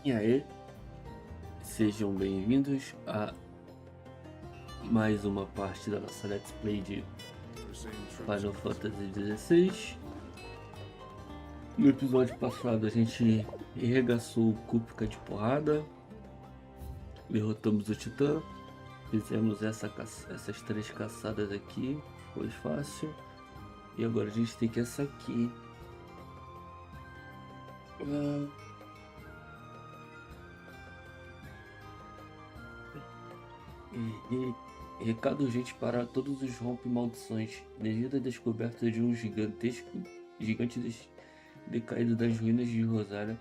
E aí, sejam bem-vindos a mais uma parte da nossa Let's Play de Final Fantasy XVI. No episódio passado a gente arregaçou o Cúpica de porrada, derrotamos o Titã, fizemos essas 3 caçadas aqui, foi fácil. E agora a gente tem que essa aqui. Recado urgente para todos os rompe-maldições. Devido à descoberta de um gigante decaído das ruínas de Rosária,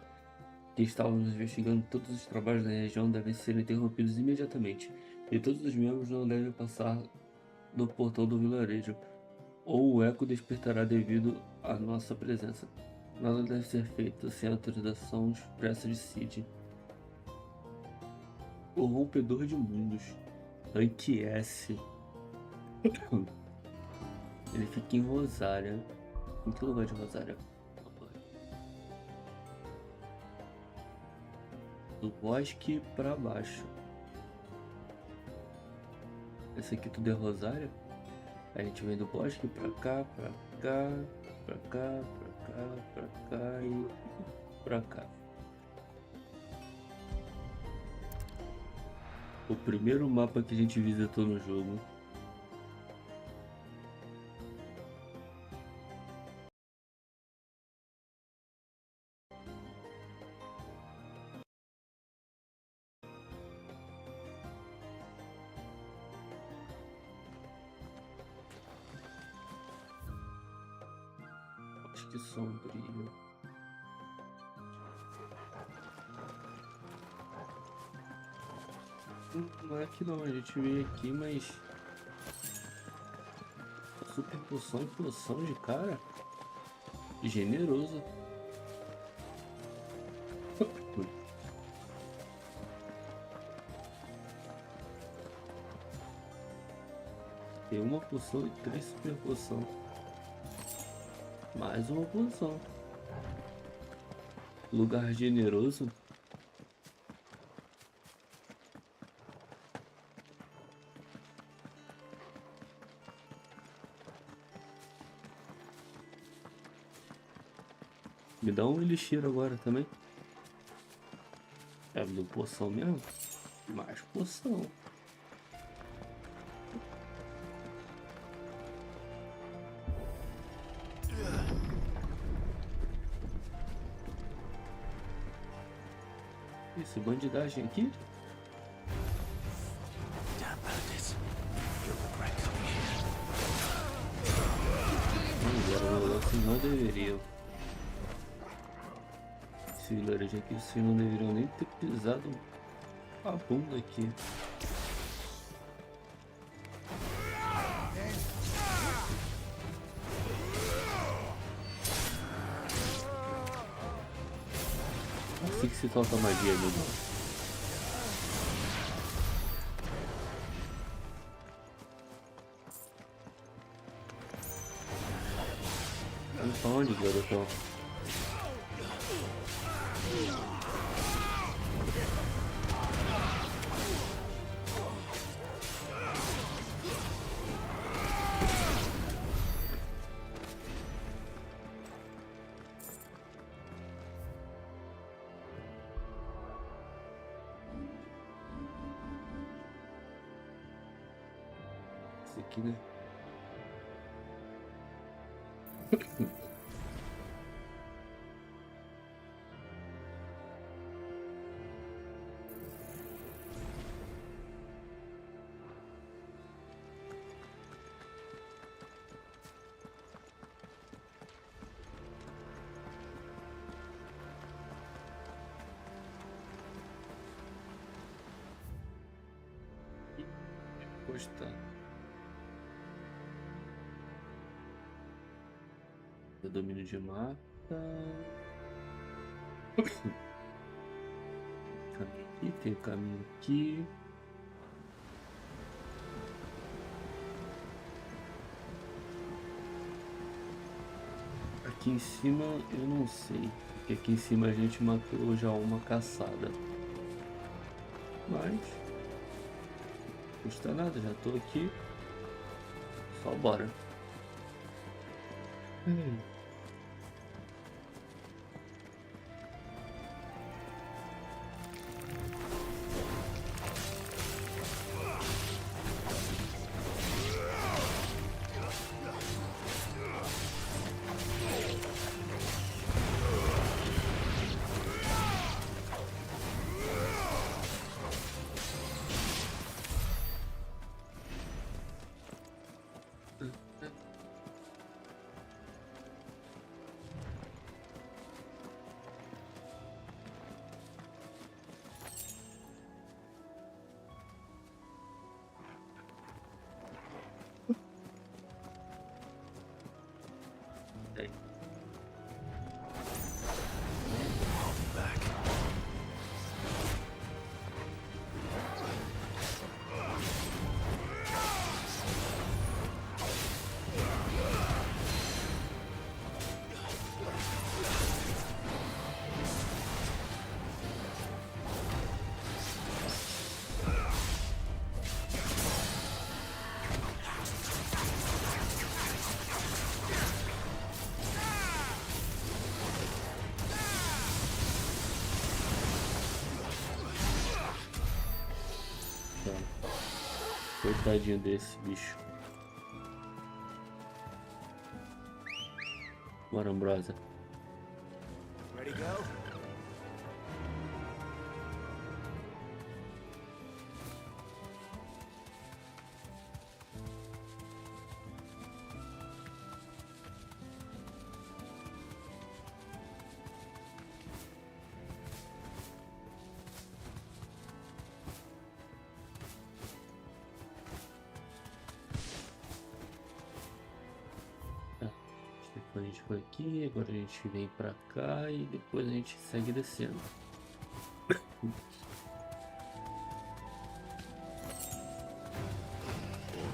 que estávamos investigando, todos os trabalhos da região devem ser interrompidos imediatamente, e todos os membros não devem passar do portão do vilarejo, ou o eco despertará devido à nossa presença. Nada deve ser feito sem autorização expressa de Cid. O rompedor de mundos. Rank S. Ele fica em Rosária. Em que lugar de Rosária? Do bosque pra baixo. Esse aqui tudo é Rosária. A gente vem do bosque pra cá, pra cá, pra cá, pra cá, pra cá e pra cá. O primeiro mapa que a gente visitou no jogo. Acho que sombrio. Não é que não, a gente veio aqui, mas super poção e poção de cara. Generoso. Tem uma poção e 3 super poção. Mais uma poção. Lugar generoso. Me dá um elixir agora também. É do poção mesmo? Mais poção. Esse bandidagem aqui? Agora vocês não deveriam. Esse vilarejo aqui, vocês não deveriam nem ter pisado a bunda aqui. Assim que se toca magia, meu irmão. Pra onde, garotão? Esse aqui, né? Postar. O domínio de mata. Caminho aqui, tem o caminho aqui. Aqui em cima eu não sei, porque aqui em cima a gente matou já uma caçada. Mas não custa nada, já tô aqui. Só bora. Coitadinho desse bicho. Bora, Ambrosa. Ready, go? A gente foi aqui, agora a gente vem pra cá e depois a gente segue descendo.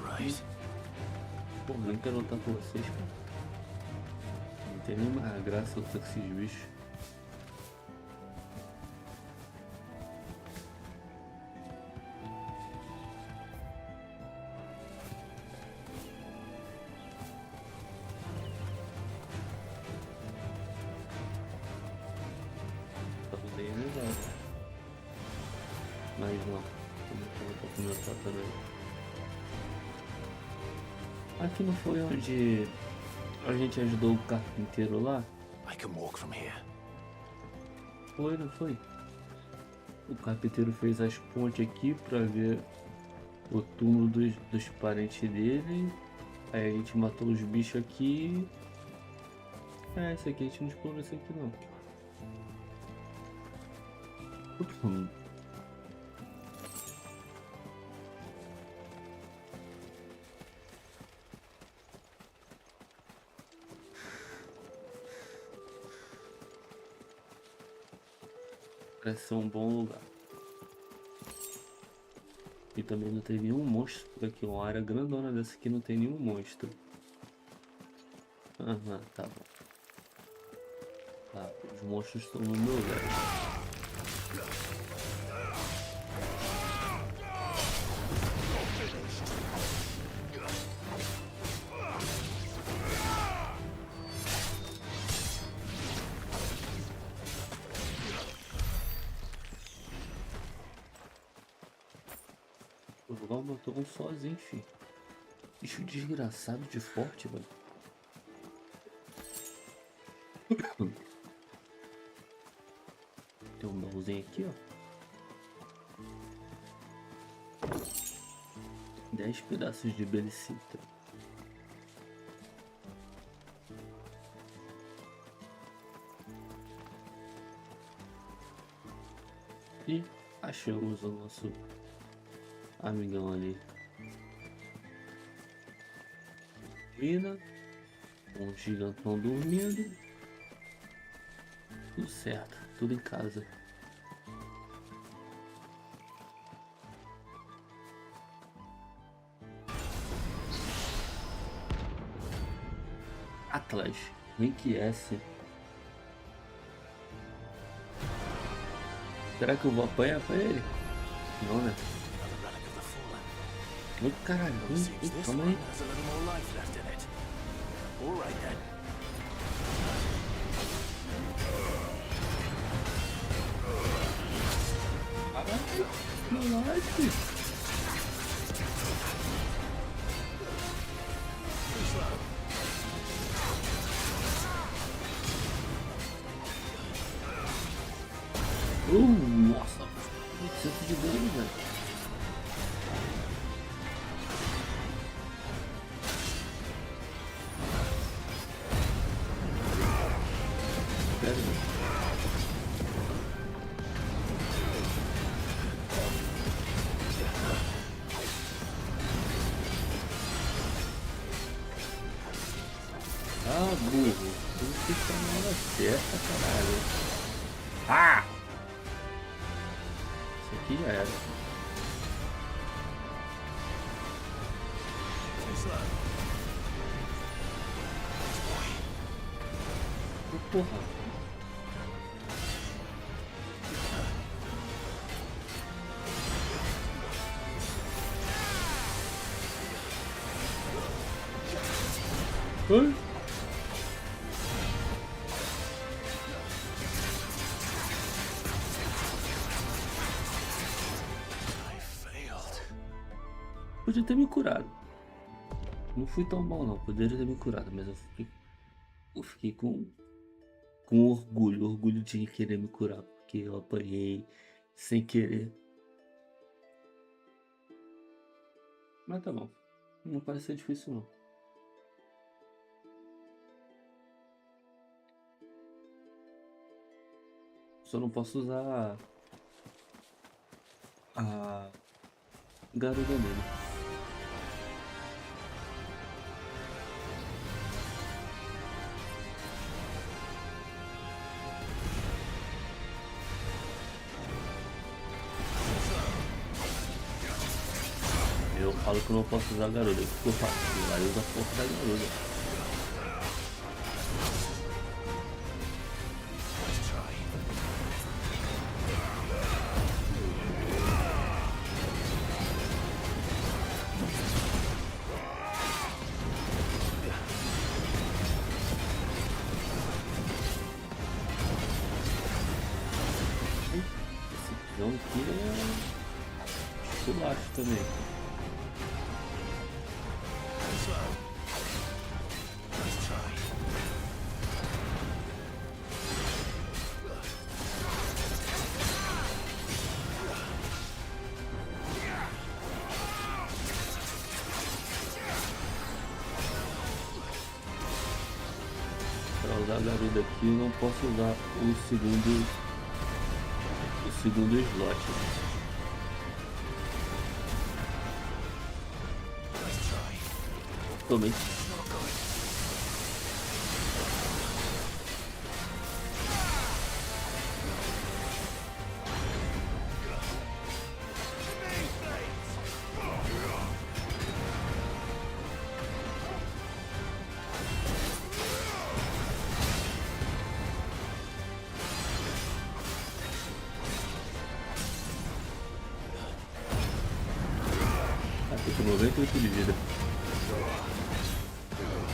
Alright. Pô, nem quero lutar com vocês, cara. Não tem nenhuma graça lutar com esses bichos. Mas não, tô com meu também. Aqui não foi onde a gente ajudou o carpinteiro lá? I can walk from here. Foi, não foi? O carpinteiro fez as pontes aqui pra ver o túmulo dos parentes dele. Aí a gente matou os bichos aqui. Esse aqui a gente não explorou esse aqui não. Parece ser um bom lugar. E também não tem nenhum monstro por aqui. Uma área grandona dessa aqui não tem nenhum monstro. Aham, tá bom. Tá, os monstros estão no meu lugar. O lugar matou um sozinho, filho. Bicho desgraçado de forte, velho. Tem um baúzinho aqui, ó. 10 pedaços de belicita. E achamos o nosso amigão ali. Mina, um gigantão dormindo. Tudo certo, tudo em casa. Atlas, vem que S. Será que eu vou apanhar pra ele? Não, né? Oi, caralho, calma aí. Caralho, meu life. Nossa, 800 de dano, velho. Ah, burro, tu fica na hora certa, caralho. Ah! Isso aqui já era. Oh, porra. Hã? poderia ter me curado. Não fui tão mal não, poderia ter me curado, mas eu fiquei com orgulho de querer me curar, porque eu apanhei sem querer. Mas tá bom, não parece ser difícil não. Só não posso usar a garuda nele. Eu falo que eu não posso usar a garuda, o que eu faço? Aí eu uso a força da garuda. Esse jogo aqui é esculacho também. Para usar a garuda aqui eu não posso usar o segundo slot. Tomei. Tô com 98 de vida.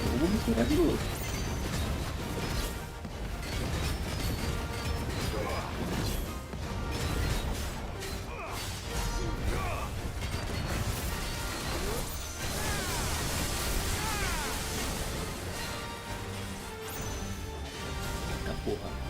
Eu vou me curar de novo. Tá porra.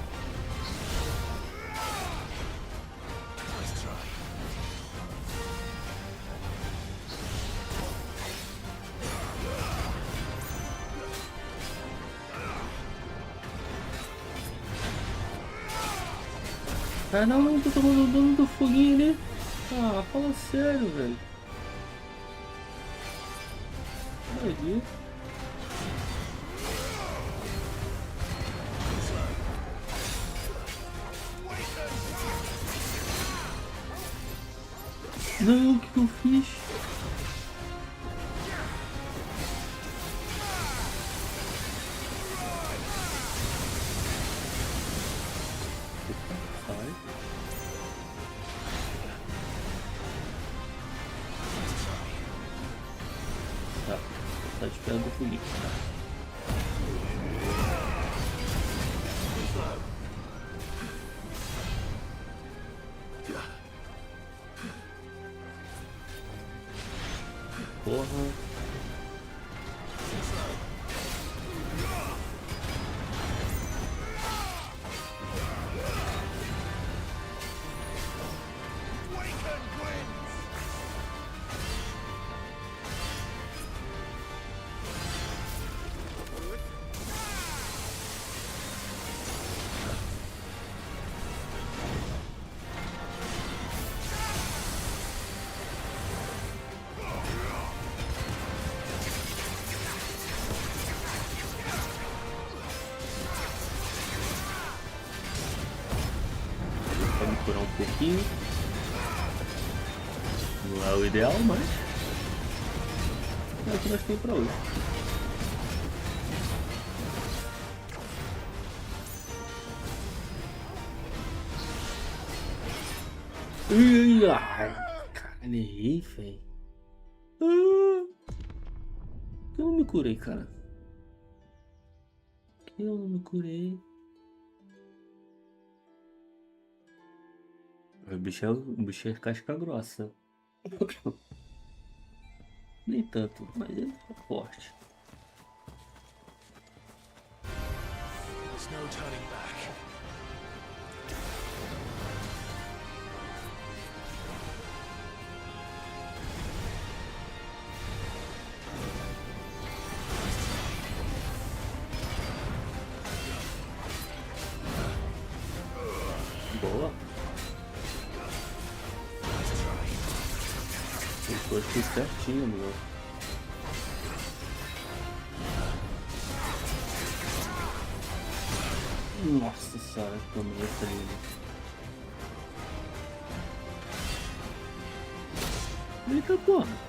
Ah não, tô tomando dano do foguinho ali. Ah, fala sério, velho. Aí. Não, o que eu fiz? Tá esperando o foguinho. Porra. Curar um pouquinho. Não é o ideal, mas é o que nós temos pra hoje. Ai, cara, errei, velho. Eu não me curei, cara. Eu não me curei. O bicho é casca grossa. Nem tanto, mas ele é forte. There's no turning back. Boa. Foi aqui certinho, meu. Nossa senhora, como essa linda. Eita porra.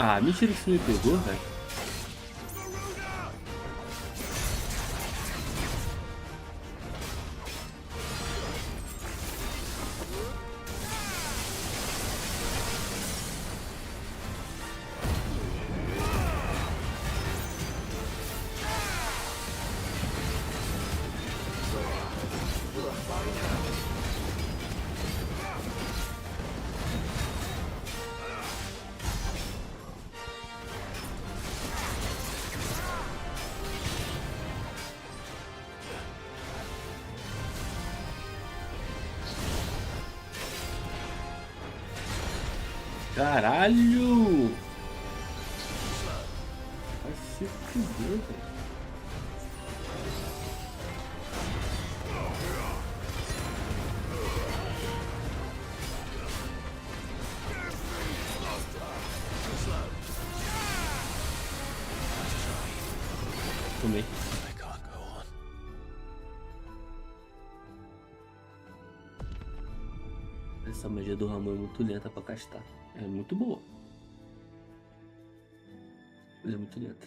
Ah, mentira que você me pegou, velho. Caralho! Vai se fuder, velho. Tomei. Essa magia do Ramon é muito lenta pra castar. É muito boa. Mas é muito lenta.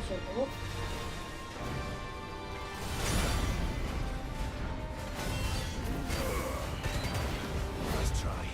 Chegou? Let's try.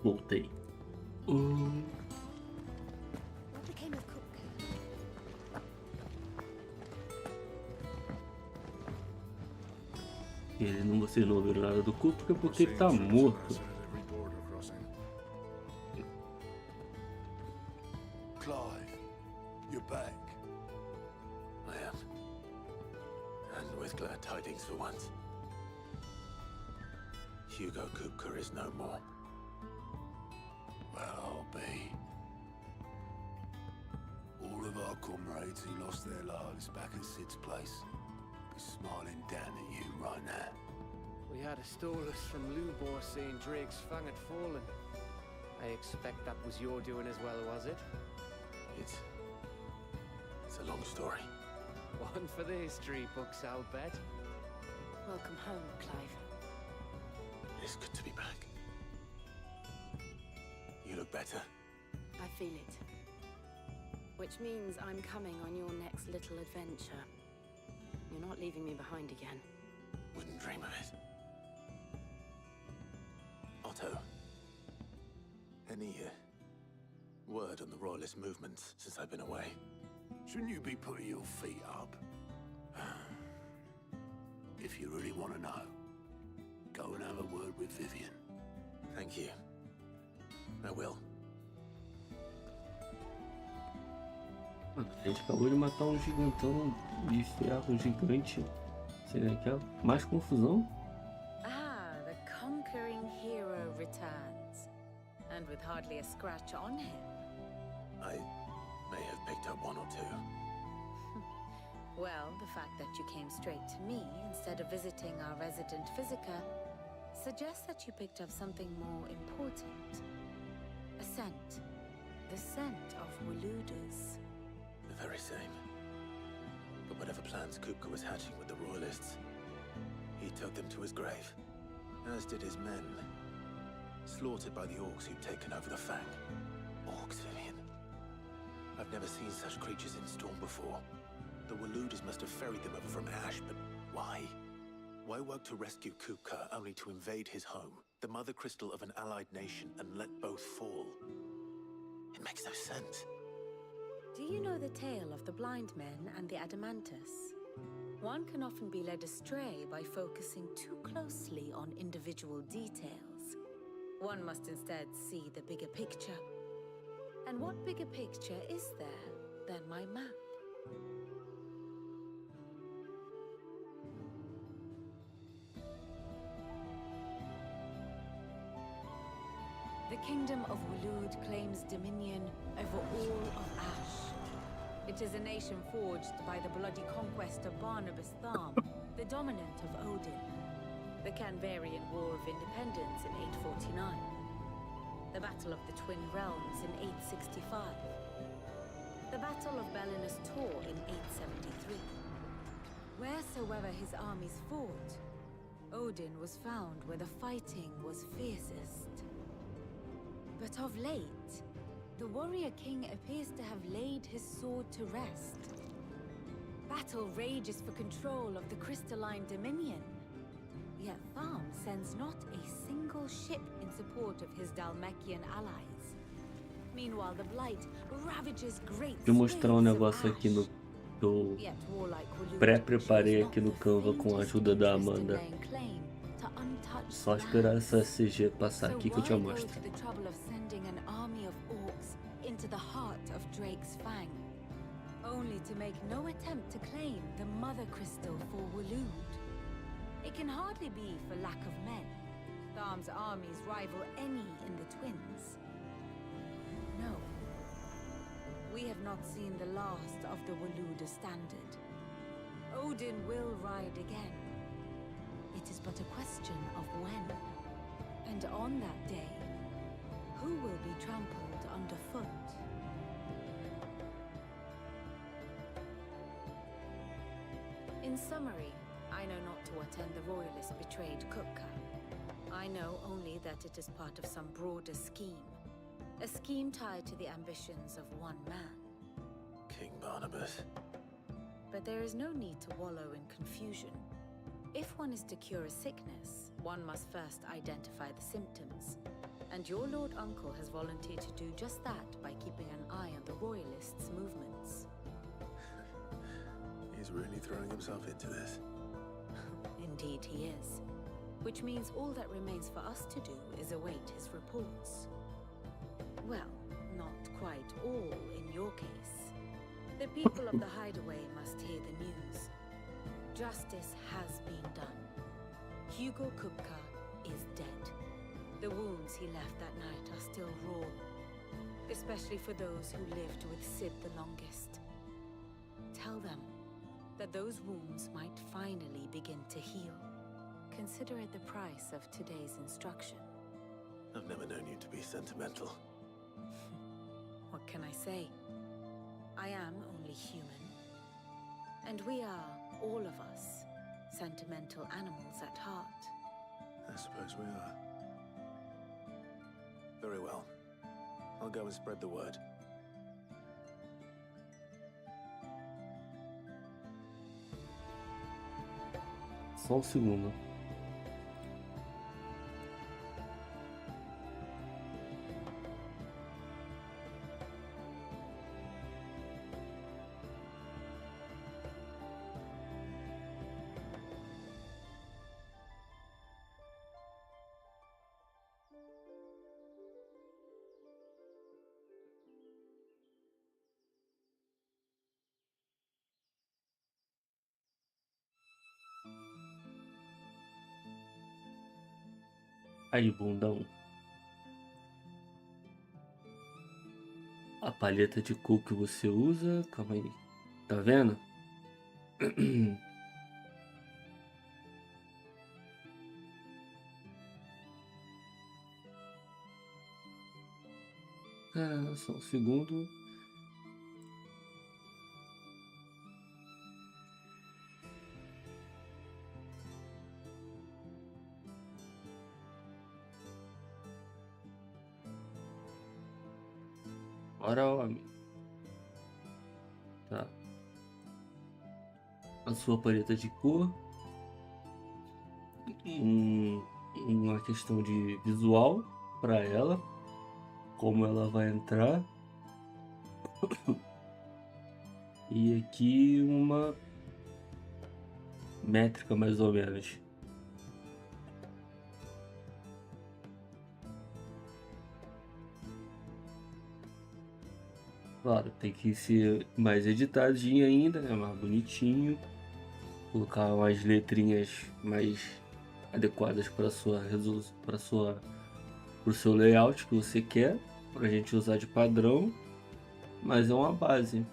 Voltei. What became of Cook? Vocês não ouviram nada do Kupka porque ele tá morto. Clive, you're back. I am. And with glad tidings for once. Hugo Kupka is no more. Well, I'll be. All of our comrades who lost their lives back at Sid's place be smiling down at you right now. We had a stolus from Lubor saying Drake's fang had fallen. I expect that was your doing as well, was it? It's a long story. One for the history books, I'll bet. Welcome home, Clive. It's good to be back. You look better. I feel it. Which means I'm coming on your next little adventure. You're not leaving me behind again. Wouldn't dream of it. Otto, any word on the royalist movements since I've been away? Shouldn't you be putting your feet up? If you really want to know, go and have a word with Vivian. Thank you. I will. A gente acabou de matar um gigantão de ferro gigante. Seria aquela? Mais confusão? Ah, the conquering hero returns. And with hardly a scratch on him. I may have picked up one or two. Well, the fact that you came straight to me instead of visiting our resident physica suggests that you picked up something more important. A scent. The scent of Wuludas. The very same. But whatever plans Kupka was hatching with the royalists, he took them to his grave, as did his men, slaughtered by the orcs who'd taken over the Fang. Orcs, Vivian. I've never seen such creatures in Storm before. The Wuludas must have ferried them over from Ash, but why? Why work to rescue Kupka only to invade his home, the mother crystal of an allied nation, and let both fall? It makes no sense. Do you know the tale of the blind men and the Adamantus? One can often be led astray by focusing too closely on individual details. One must instead see the bigger picture. And what bigger picture is there than my map? The kingdom of Wulud claims dominion over all of Ash. It is a nation forged by the bloody conquest of Barnabas Tharm, the dominant of Odin. The Canvarian War of Independence in 849. The Battle of the Twin Realms in 865. The Battle of Belinus Tor in 873. Wheresoever his armies fought, Odin was found where the fighting was fiercest. But of late, the warrior king appears to have laid his sword to rest. Battle rages for control of the crystalline dominion. Yet Tharm sends not a single ship in support of his Dhalmekian allies. Meanwhile, the Blight ravages great Deixa eu mostrar um swathes of negócio aqui Ash. no que eu Yet warlike Wulud pré-preparei shows aqui no not the Canva com a faintest ajuda da interest in Amanda. laying claim to untouched Só esperar essa lands. CG passar So aqui que eu te why go mostro. to the trouble of sending an army of orcs into the heart of Drake's Fang, only to make no attempt to claim the mother crystal for Wulud? It can hardly be for lack of men. Tharm's armies rival any in the Twins. No. We have not seen the last of the Wuluda standard. Odin will ride again. It is but a question of when. And on that day, who will be trampled underfoot? In summary, I know not to what end the royalists betrayed Kupka. I know only that it is part of some broader scheme. A scheme tied to the ambitions of one man. King Barnabas. But there is no need to wallow in confusion. If one is to cure a sickness, one must first identify the symptoms. And your Lord Uncle has volunteered to do just that by keeping an eye on the Royalists' movements. He's really throwing himself into this. Indeed he is. Which means all that remains for us to do is await his reports. Well, not quite all in your case. The people of the Hideaway must hear the news. Justice has been done. Hugo Kupka is dead. The wounds he left that night are still raw, especially for those who lived with Sid the longest. Tell them that those wounds might finally begin to heal. Consider it the price of today's instruction. I've never known you to be sentimental. What can I say? I am only human. And we are, all of us, sentimental animals at heart. I suppose we are. Very well. I'll go and spread the word. Só um segundo. Aí, bundão. A paleta de cor que você usa, calma aí, tá vendo? Só um segundo. Bora, homem. Tá. A sua paleta de cor. Uma questão de visual para ela. Como ela vai entrar. E aqui uma métrica mais ou menos. Claro, tem que ser mais editadinho ainda, né? Mais bonitinho. Colocar umas letrinhas mais adequadas para o seu layout que você quer, para a gente usar de padrão, mas é uma base.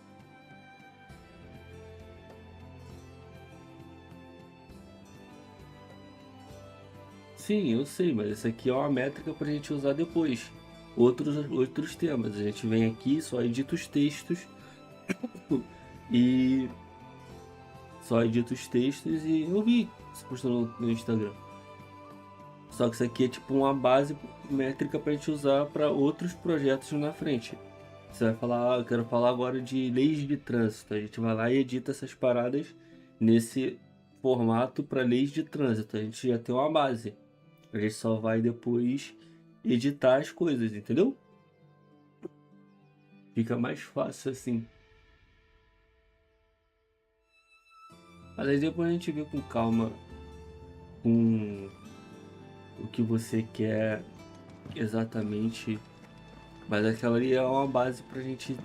Sim, eu sei, mas essa aqui é uma métrica para a gente usar depois. Outros temas. A gente vem aqui, só edita os textos e eu vi você postando no Instagram. Só que isso aqui é tipo uma base métrica pra gente usar para outros projetos na frente. Você vai falar, eu quero falar agora de leis de trânsito. A gente vai lá e edita essas paradas nesse formato para leis de trânsito. A gente já tem uma base. A gente só vai depois editar as coisas, entendeu? Fica mais fácil assim. Mas aí depois a gente vê com calma com o que você quer exatamente. Mas aquela ali é uma base pra gente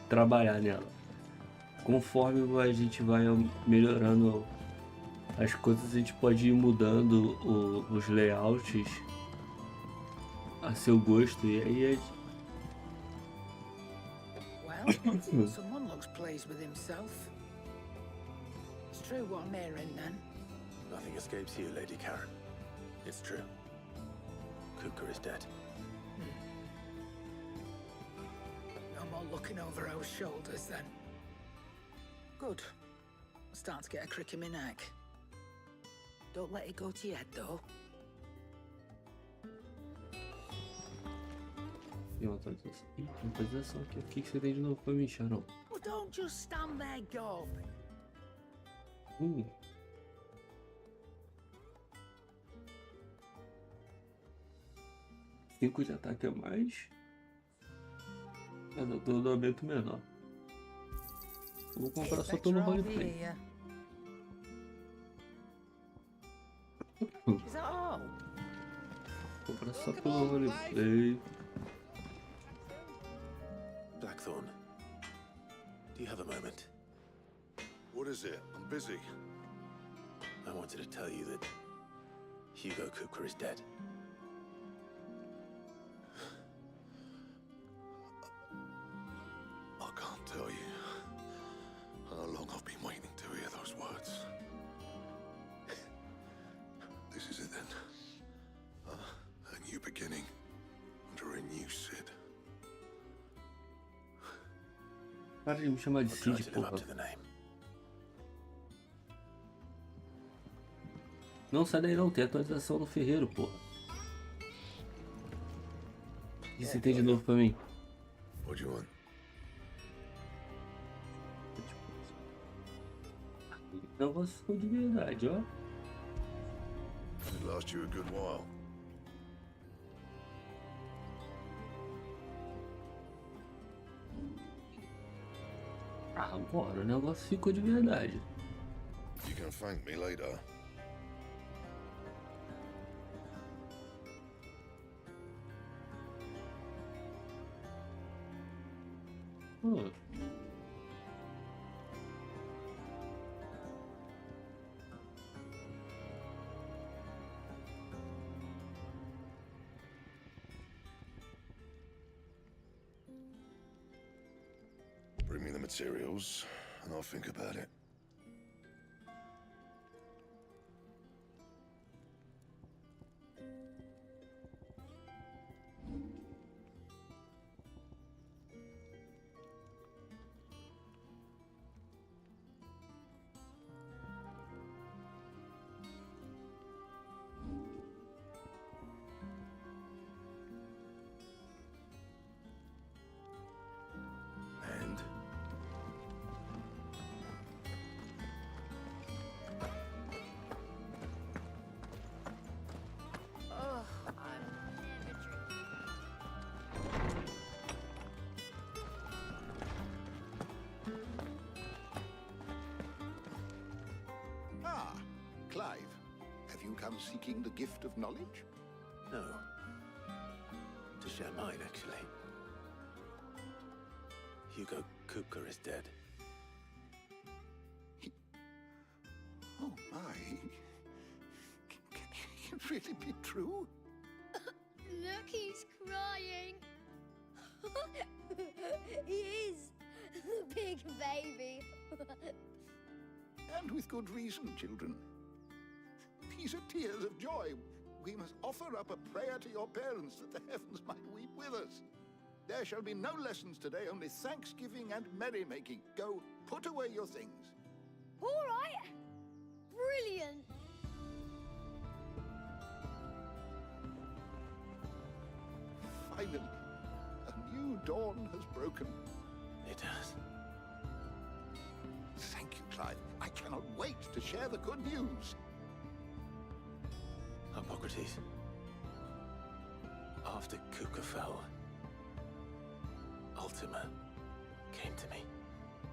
trabalhar nela. Conforme a gente vai melhorando as coisas, a gente pode ir mudando os layouts a seu gosto, e aí Well, someone looks pleased with himself. It's true what I'm hearing then. Nothing escapes you, Lady Karen. It's true. Kupka is dead. No more looking over our shoulders then. Good. I'm starting to get a crick in my neck. Don't let it go to your head though. tem uma atualização. Ih, tem atualização aqui. O que você tem de novo pra mim, Sharon? Well, don't just stand there gawping. 5 de ataque a mais. Mas eu tô no aumento menor. Eu vou comprar só pelo roleplay. Comprar só pelo roleplay. Blackthorn, do you have a moment? What is it? I'm busy. I wanted to tell you that Hugo Cooper is dead. I can't tell you how long I've been waiting to hear those words. This is it then. A new beginning under a new Sid. Para de me chamar de I'll try Cid, to live porra. up to the name. Não sai daí não, tem atualização no ferreiro, porra. O que você tem de novo pra mim? What do you want? O negócio ficou de verdade, ó. It last you a good while. Agora o negócio ficou de verdade. You can thank me later. Pô. Bring me the materials, and I'll think about it. And Oh, I'm never drinking. Ah, Clive. Have you come seeking the gift of knowledge? no. To share mine, actually. Hugo Cooper is dead. Oh, my. Can it really be true? Look, he's crying. He is. The big baby. And with good reason, children. These are tears of joy. We must offer up a prayer to your parents that the heavens might weep with us. There shall be no lessons today, only thanksgiving and merrymaking. Go, put away your things. All right. Brilliant. Finally, a new dawn has broken. It has. Thank you, Clive. I cannot wait to share the good news. Hippocrates. After Cooper fell, Ultima came to me.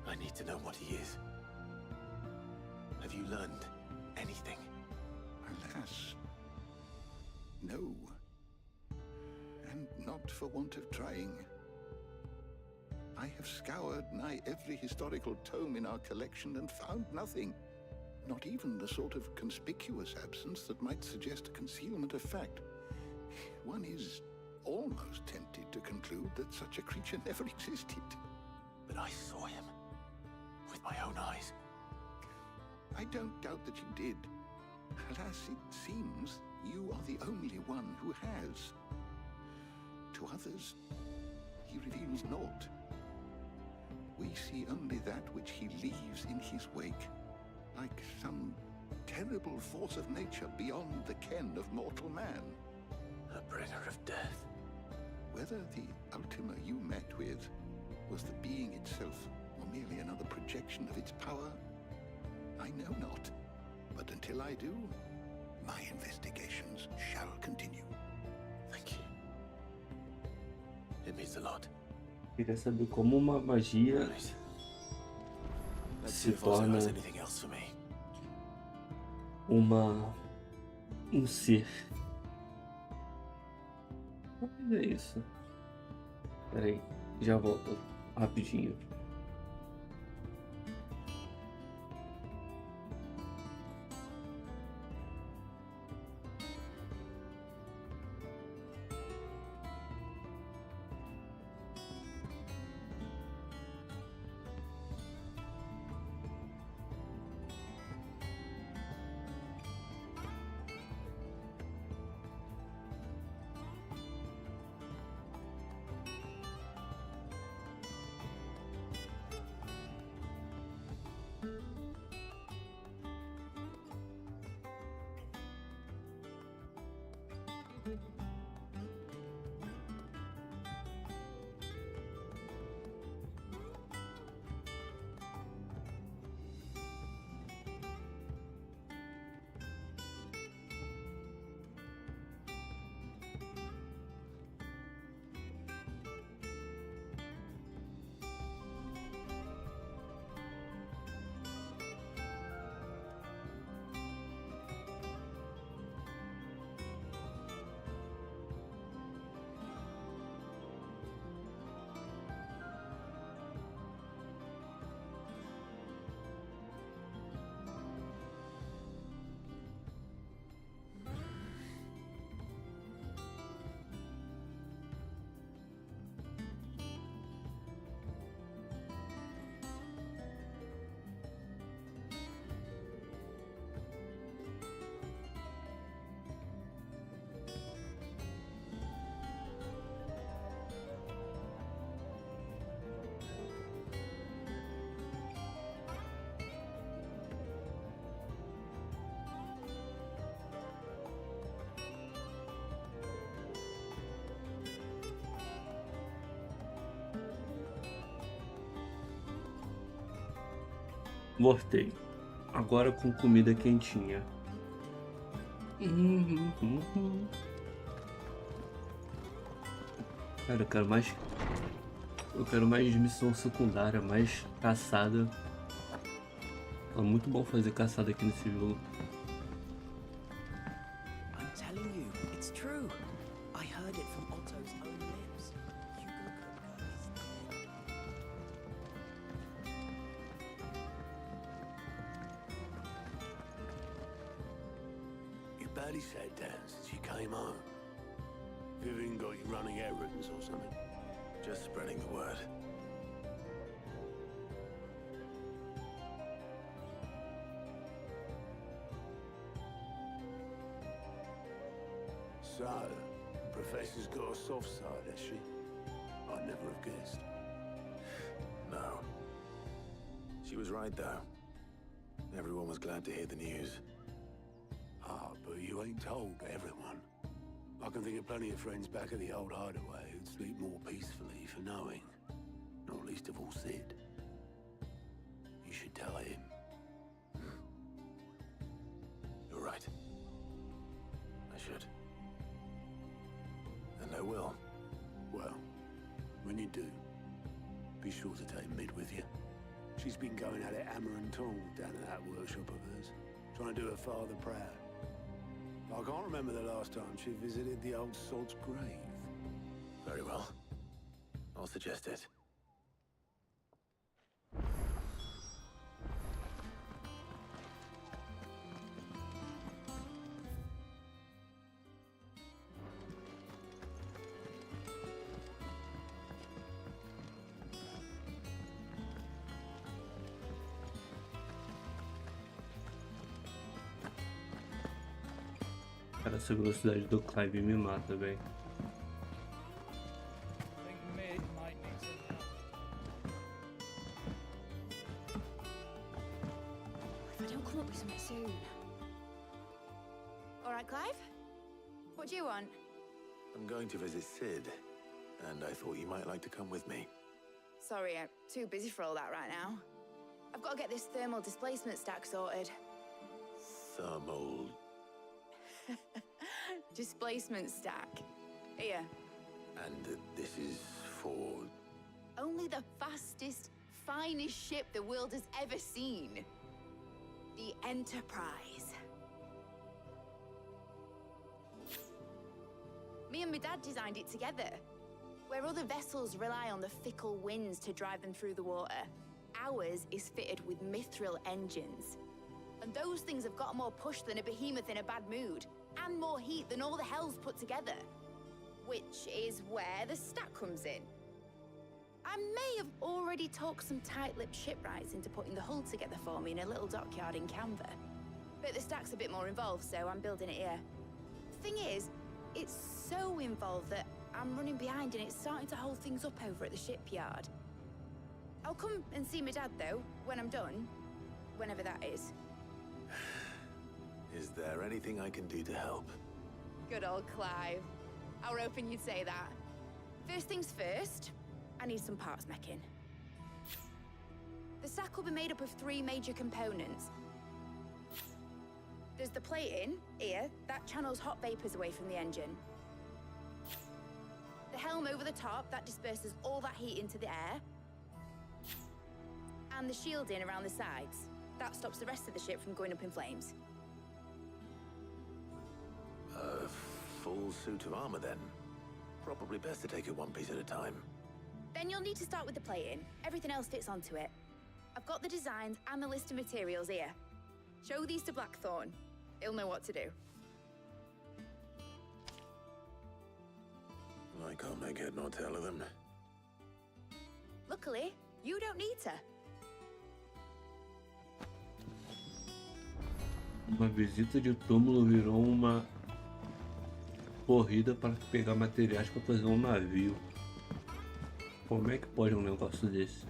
I need to know what he is. Have you learned anything? Alas, no. And not for want of trying. I have scoured nigh every historical tome in our collection and found nothing. Not even the sort of conspicuous absence that might suggest a concealment of fact. One is almost tempted to conclude that such a creature never existed. But I saw him with my own eyes. I don't doubt that you did. Alas, it seems you are the only one who has. To others, he reveals naught. We see only that which he leaves in his wake, like some terrible force of nature beyond the ken of mortal man. A bringer of death. Whether the Ultima you met with was the being itself, or merely another projection of its power, I know not. But until I do, my investigations shall continue. Thank you. a lot. Queria saber como uma magia Right. Let's see se if Ozzy torna has anything else for me. um ser. Mas é isso. Pera aí, já volto rapidinho. Voltei. Agora com comida quentinha. Cara, eu quero mais. Eu quero mais missão secundária, mais caçada. É muito bom fazer caçada aqui nesse jogo. I'm telling you, it's true. I heard it from Otto's own lips. You barely sat down since you came home. Vivian got you running errands or something? Just spreading the word. So, Professor's got a soft side, has she? I'd never have guessed. No. She was right, though. Everyone was glad to hear the news. Ah, but you ain't told everyone. I can think of plenty of friends back at the old hideaway who'd sleep more peacefully for knowing. Not least of all Sid. You should tell him. You're right. I should. And I will. Well, when you do, be sure to take Mid with you. She's been going at it hammer and tongs down at that workshop of hers, trying to do her father proud. I can't remember the last time she visited the old sod's grave. Very well. I'll suggest it. Cara, essa velocidade do Clive me mata, velho. If I don't come up with something soon. All right, Clive? What do you want? I'm going to visit Sid, and I thought you might like to come with me. Sorry, I'm too busy for all that right now. I've got to get this thermal displacement stack sorted. Thermal... Displacement stack. Here. And this is for... Only the fastest, finest ship the world has ever seen. The Enterprise. Me and my dad designed it together. Where other vessels rely on the fickle winds to drive them through the water, ours is fitted with mithril engines. And those things have got more push than a behemoth in a bad mood, and more heat than all the hells put together. Which is where the stack comes in. I may have already talked some tight-lipped shipwrights into putting the hull together for me in a little dockyard in Canva. But the stack's a bit more involved, so I'm building it here. Thing is, it's so involved that I'm running behind and it's starting to hold things up over at the shipyard. I'll come and see my dad, though, when I'm done. Whenever that is. Is there anything I can do to help? Good old Clive. I were hoping you'd say that. First things first, I need some parts meching. The stack will be made up of 3 major components. There's the plating, here, that channels hot vapors away from the engine. The helm over the top, that disperses all that heat into the air. And the shielding around the sides. That stops the rest of the ship from going up in flames. A full suit of armor, then. Probably best to take it one piece at a time. Then you'll need to start with the plating. Everything else fits onto it. I've got the designs and the list of materials here. Show these to Blackthorn. He'll know what to do. I can't make head nor tail of them. Luckily, you don't need to. Uma visita de túmulo virou uma corrida para pegar materiais para fazer um navio. Como é que pode um negócio desse?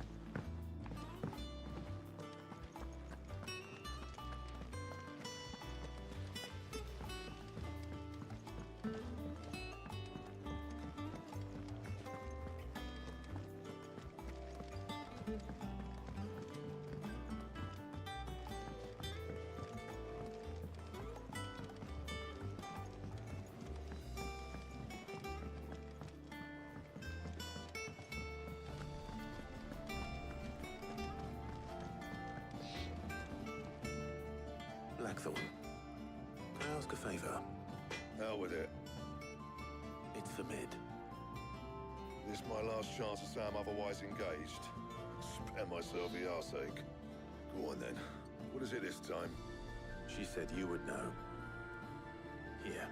Blackthorn, can I ask a favor? Hell with it. It's for Mid. This my last chance to say I'm otherwise engaged. Spare myself the arseache. Go on then. What is it this time? She said you would know. Here.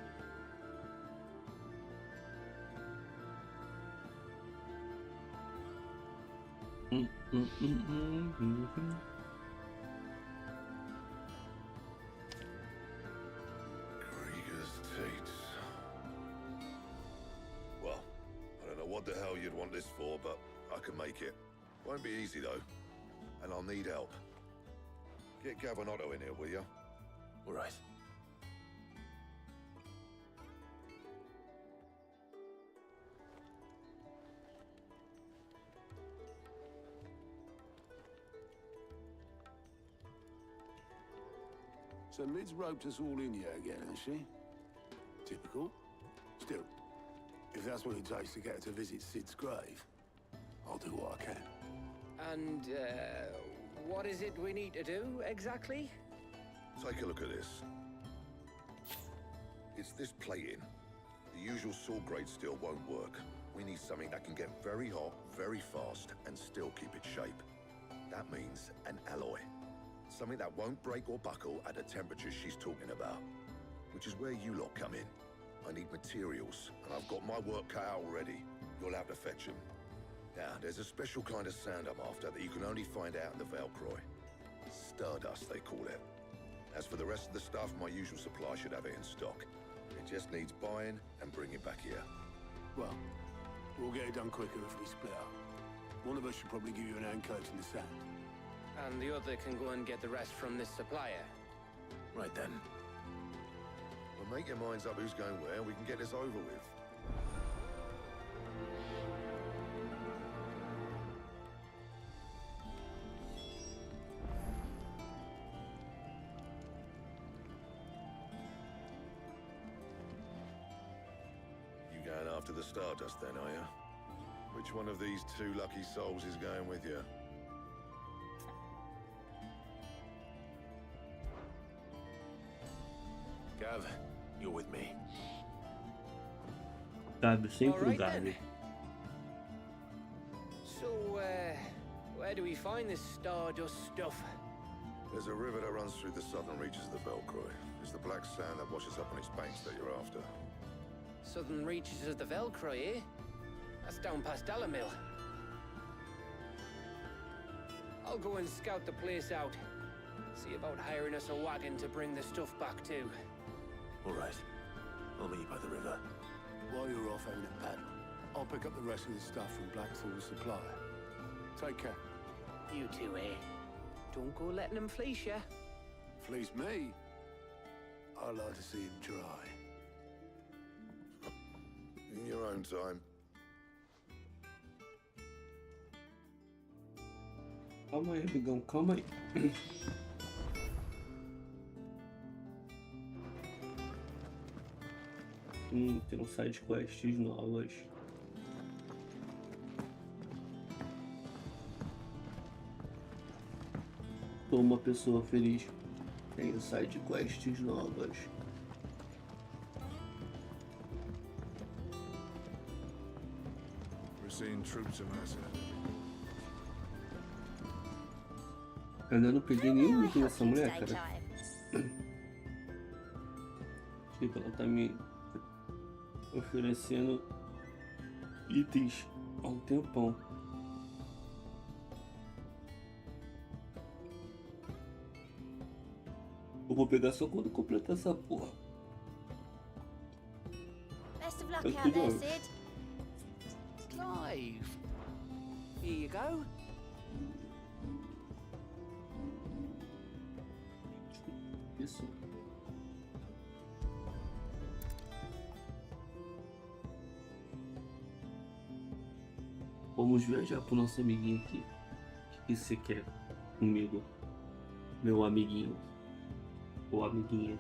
Well, I don't know what the hell you'd want this for, but I can make it. Won't be easy though, and I'll need help. Get Gavin Otto in here, will you? All right. So Mid's roped us all in here again, hasn't she? Typical. Still, if that's what it takes to get her to visit Sid's grave, I'll do what I can. And, what is it we need to do, exactly? Take a look at this. It's this plating. The usual sword grade steel won't work. We need something that can get very hot, very fast, and still keep its shape. That means an alloy. Something that won't break or buckle at the temperatures she's talking about. Which is where you lot come in. I need materials, and I've got my work cut out already. You'll have to fetch them. Now, there's a special kind of sand I'm after that you can only find out in the Valcroy. Stardust, they call it. As for the rest of the stuff, my usual supply should have it in stock. It just needs buying and bringing back here. Well, we'll get it done quicker if we split up. One of us should probably give you an hand coating the sand. And the other can go and get the rest from this supplier. Right then. Well, make your minds up who's going where, we can get this over with. You going after the Stardust then, are you? Which one of these two lucky souls is going with you? Gav, you're with me. Gabi, sempre o Alright Gabi. then. So, where do we find this stardust stuff? There's a river that runs through the southern reaches of the Velcroy. It's the black sand that washes up on its banks that you're after. Southern reaches of the Velcroy, eh? That's down past Alamill. I'll go and scout the place out. See about hiring us a wagon to bring the stuff back to. All right. I'll meet you by the river. While you're off having a paddle, I'll pick up the rest of the stuff from Blackthorn's supplier. Take care. You two, eh? Don't go letting them fleece ya. Fleece me? I like to see him try. In your own time. Calma aí, amigão, calma aí. Tem um side quests novas. Sou uma pessoa feliz. Tenho side quests novas. We're seeing troops amassing. Ainda não peguei nenhum item dessa mulher, cara. Tipo, ela tá me oferecendo itens há um tempão. Eu vou pegar só quando completar essa porra. Best of luck out there, Sid. Clive. Here you go. Isso. Vamos viajar pro nosso amiguinho aqui. O que você quer comigo? Meu amiguinho. Ou amiguinha.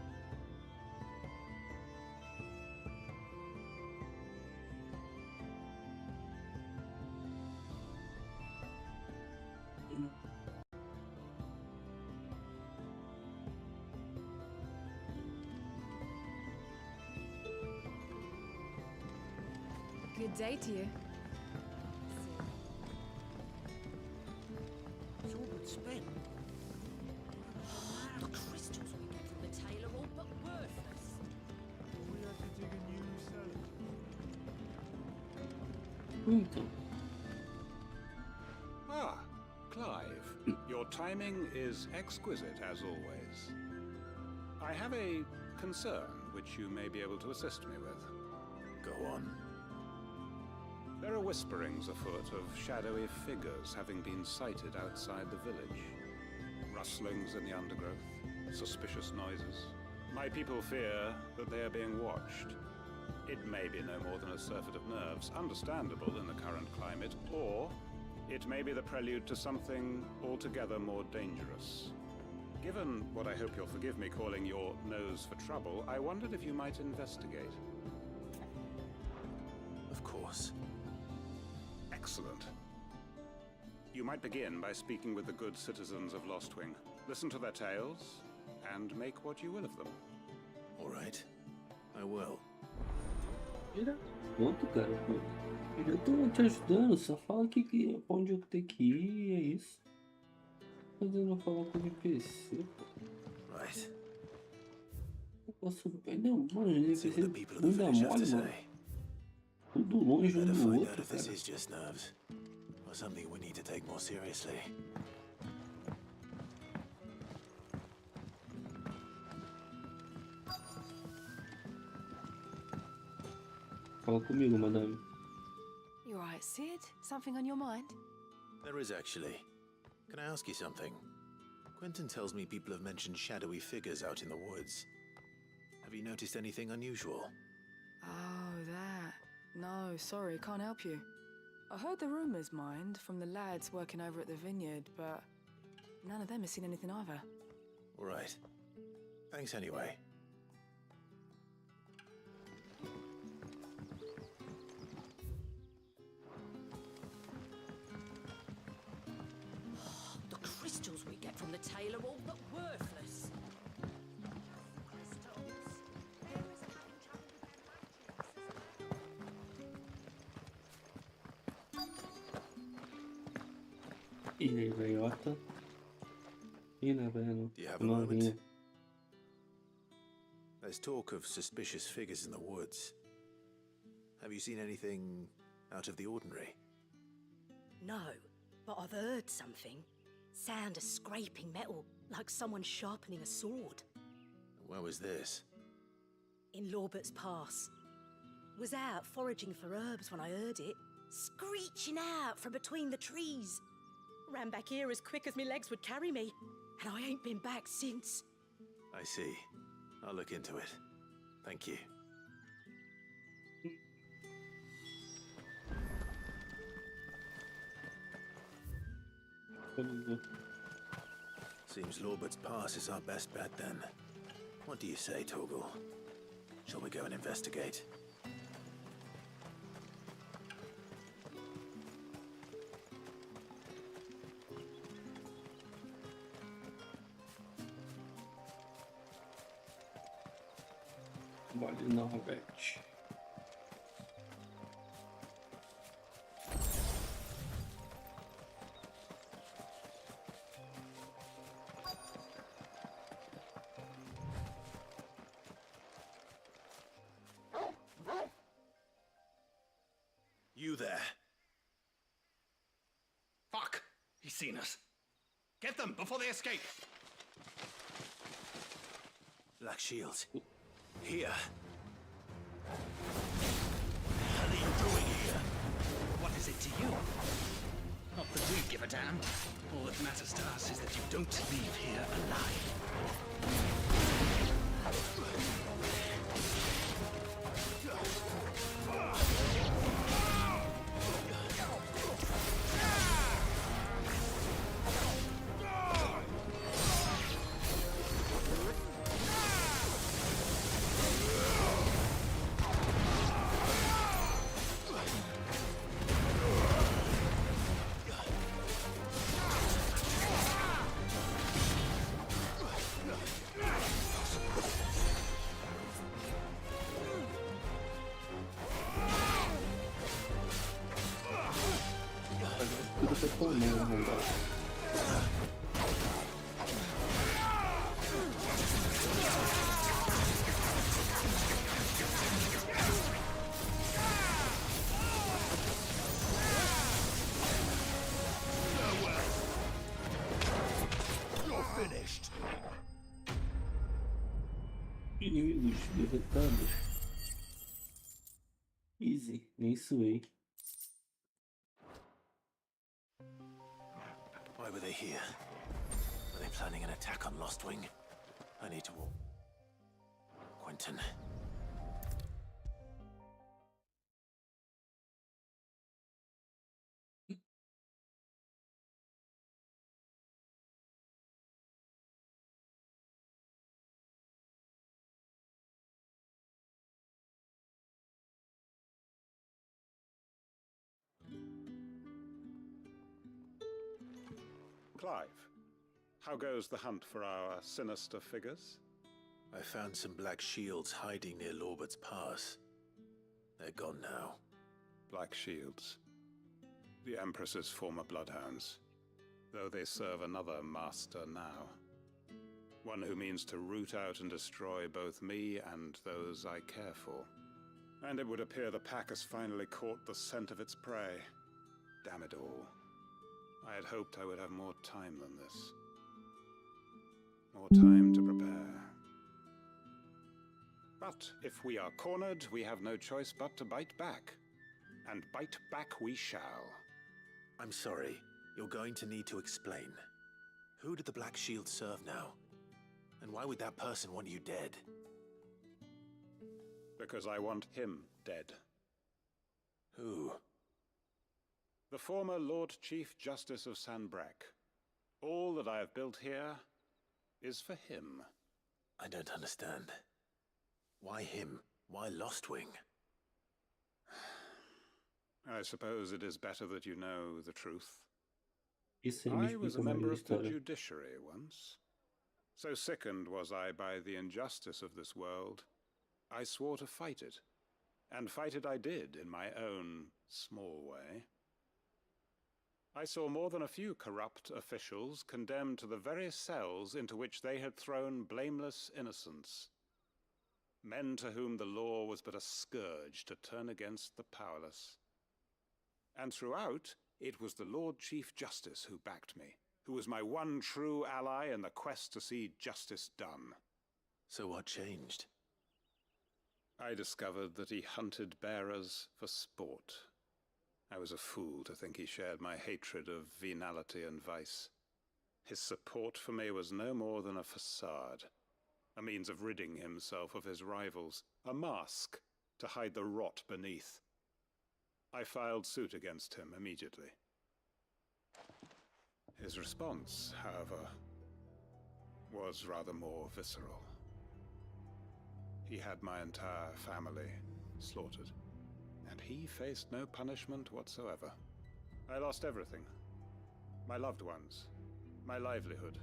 Good day to you. It's all but spent. The crystals we get from the tailor all but worthless. We have to dig a new cellar. Então. Ah, Clive. Your timing is exquisite as always. I have a concern which you may be able to assist me with. Go on. There are whisperings afoot of shadowy figures having been sighted outside the village. Rustlings in the undergrowth, suspicious noises. My people fear that they are being watched. It may be no more than a surfeit of nerves, understandable in the current climate, or it may be the prelude to something altogether more dangerous. Given what I hope you'll forgive me calling your nose for trouble, I wondered if you might investigate. Of course. Excellent. You might begin by speaking with the good citizens of Lostwing. Listen to their tales, and make what you will of them. All right. I will. Pronto, cara. Eu tô te ajudando, só fala que pra onde eu tenho que ir, é isso. Fazendo falar com o NPC, pô. Right. Eu posso. Não, mano, o See NPC what the people of the não dá village have mole, to mano. say. Tudo longe um Better do find out outro, if this cara. is just nerves, or something we need to take more seriously. Fala comigo, madame. You alright, Sid? Something on your mind? There is actually. Can I ask you something? Quentin tells me people have mentioned shadowy figures out in the woods. Have you noticed anything unusual? Oh, that. No, sorry, can't help you. I heard the rumours, mind, from the lads working over at the vineyard, but none of them has seen anything either. All right. Thanks anyway. tailor all but worthless. E aí, velhota? Ih, né, velho? Do you have a Novinha. moment? There's talk of suspicious figures in the woods. Have you seen anything out of the ordinary? No, but I've heard something. Sound of scraping metal, like someone sharpening a sword. Where was this? In Lorbert's Pass. Was out foraging for herbs when I heard it, screeching out from between the trees. Ran back here as quick as my legs would carry me, and I ain't been back since. I see. I'll look into it. Thank you. Seems Lorbert's Pass is our best bet then. What do you say, Torgal? Shall we go and investigate? Vale não, Robert. You there? Fuck! He's seen us. Get them before they escape! Black Shields. Here. What the hell are you doing here? What is it to you? Not that we give a damn. All that matters to us is that you don't leave here alive. Tudo foi com medo, arrombado. Inimigos derrotados. Easy, nem suei. Why were they here? Were they planning an attack on Lostwing? I need to walk. Quentin. Clive, how goes the hunt for our sinister figures? I found some black shields hiding near Lorbert's Pass. They're gone now. Black Shields. The Empress's former bloodhounds. Though they serve another master now. One who means to root out and destroy both me and those I care for. And it would appear the pack has finally caught the scent of its prey. Damn it all. I had hoped I would have more time than this. More time to prepare. But if we are cornered, we have no choice but to bite back. And bite back we shall. I'm sorry. You're going to need to explain. Who did the Black Shield serve now? And why would that person want you dead? Because I want him dead. Who? The former Lord Chief Justice of Sanbreque. All that I have built here is for him. I don't understand. Why him? Why Lostwing? I suppose it is better that you know the truth. Isso aí me I was explica a mais member da of the história. judiciary once. So sickened was I by the injustice of this world, I swore to fight it. And fight it I did in my own small way. I saw more than a few corrupt officials condemned to the very cells into which they had thrown blameless innocents. Men to whom the law was but a scourge to turn against the powerless. And throughout, it was the Lord Chief Justice who backed me, who was my one true ally in the quest to see justice done. So what changed? I discovered that he hunted bearers for sport. I was a fool to think he shared my hatred of venality and vice. His support for me was no more than a facade, a means of ridding himself of his rivals, a mask to hide the rot beneath. I filed suit against him immediately. His response, however, was rather more visceral. He had my entire family slaughtered, and he faced no punishment whatsoever. I lost everything. My loved ones, my livelihood,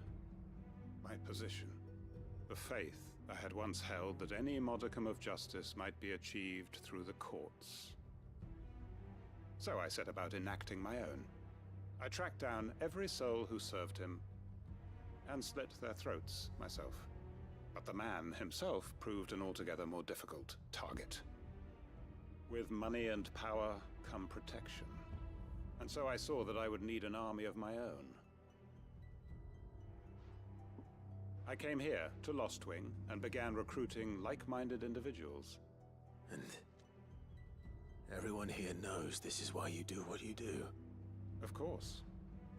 my position, the faith I had once held that any modicum of justice might be achieved through the courts. So I set about enacting my own. I tracked down every soul who served him, and slit their throats myself. But the man himself proved an altogether more difficult target. With money and power come protection, and so I saw that I would need an army of my own. I came here to Lostwing and began recruiting like-minded individuals. And everyone here knows this is why you do what you do. Of course.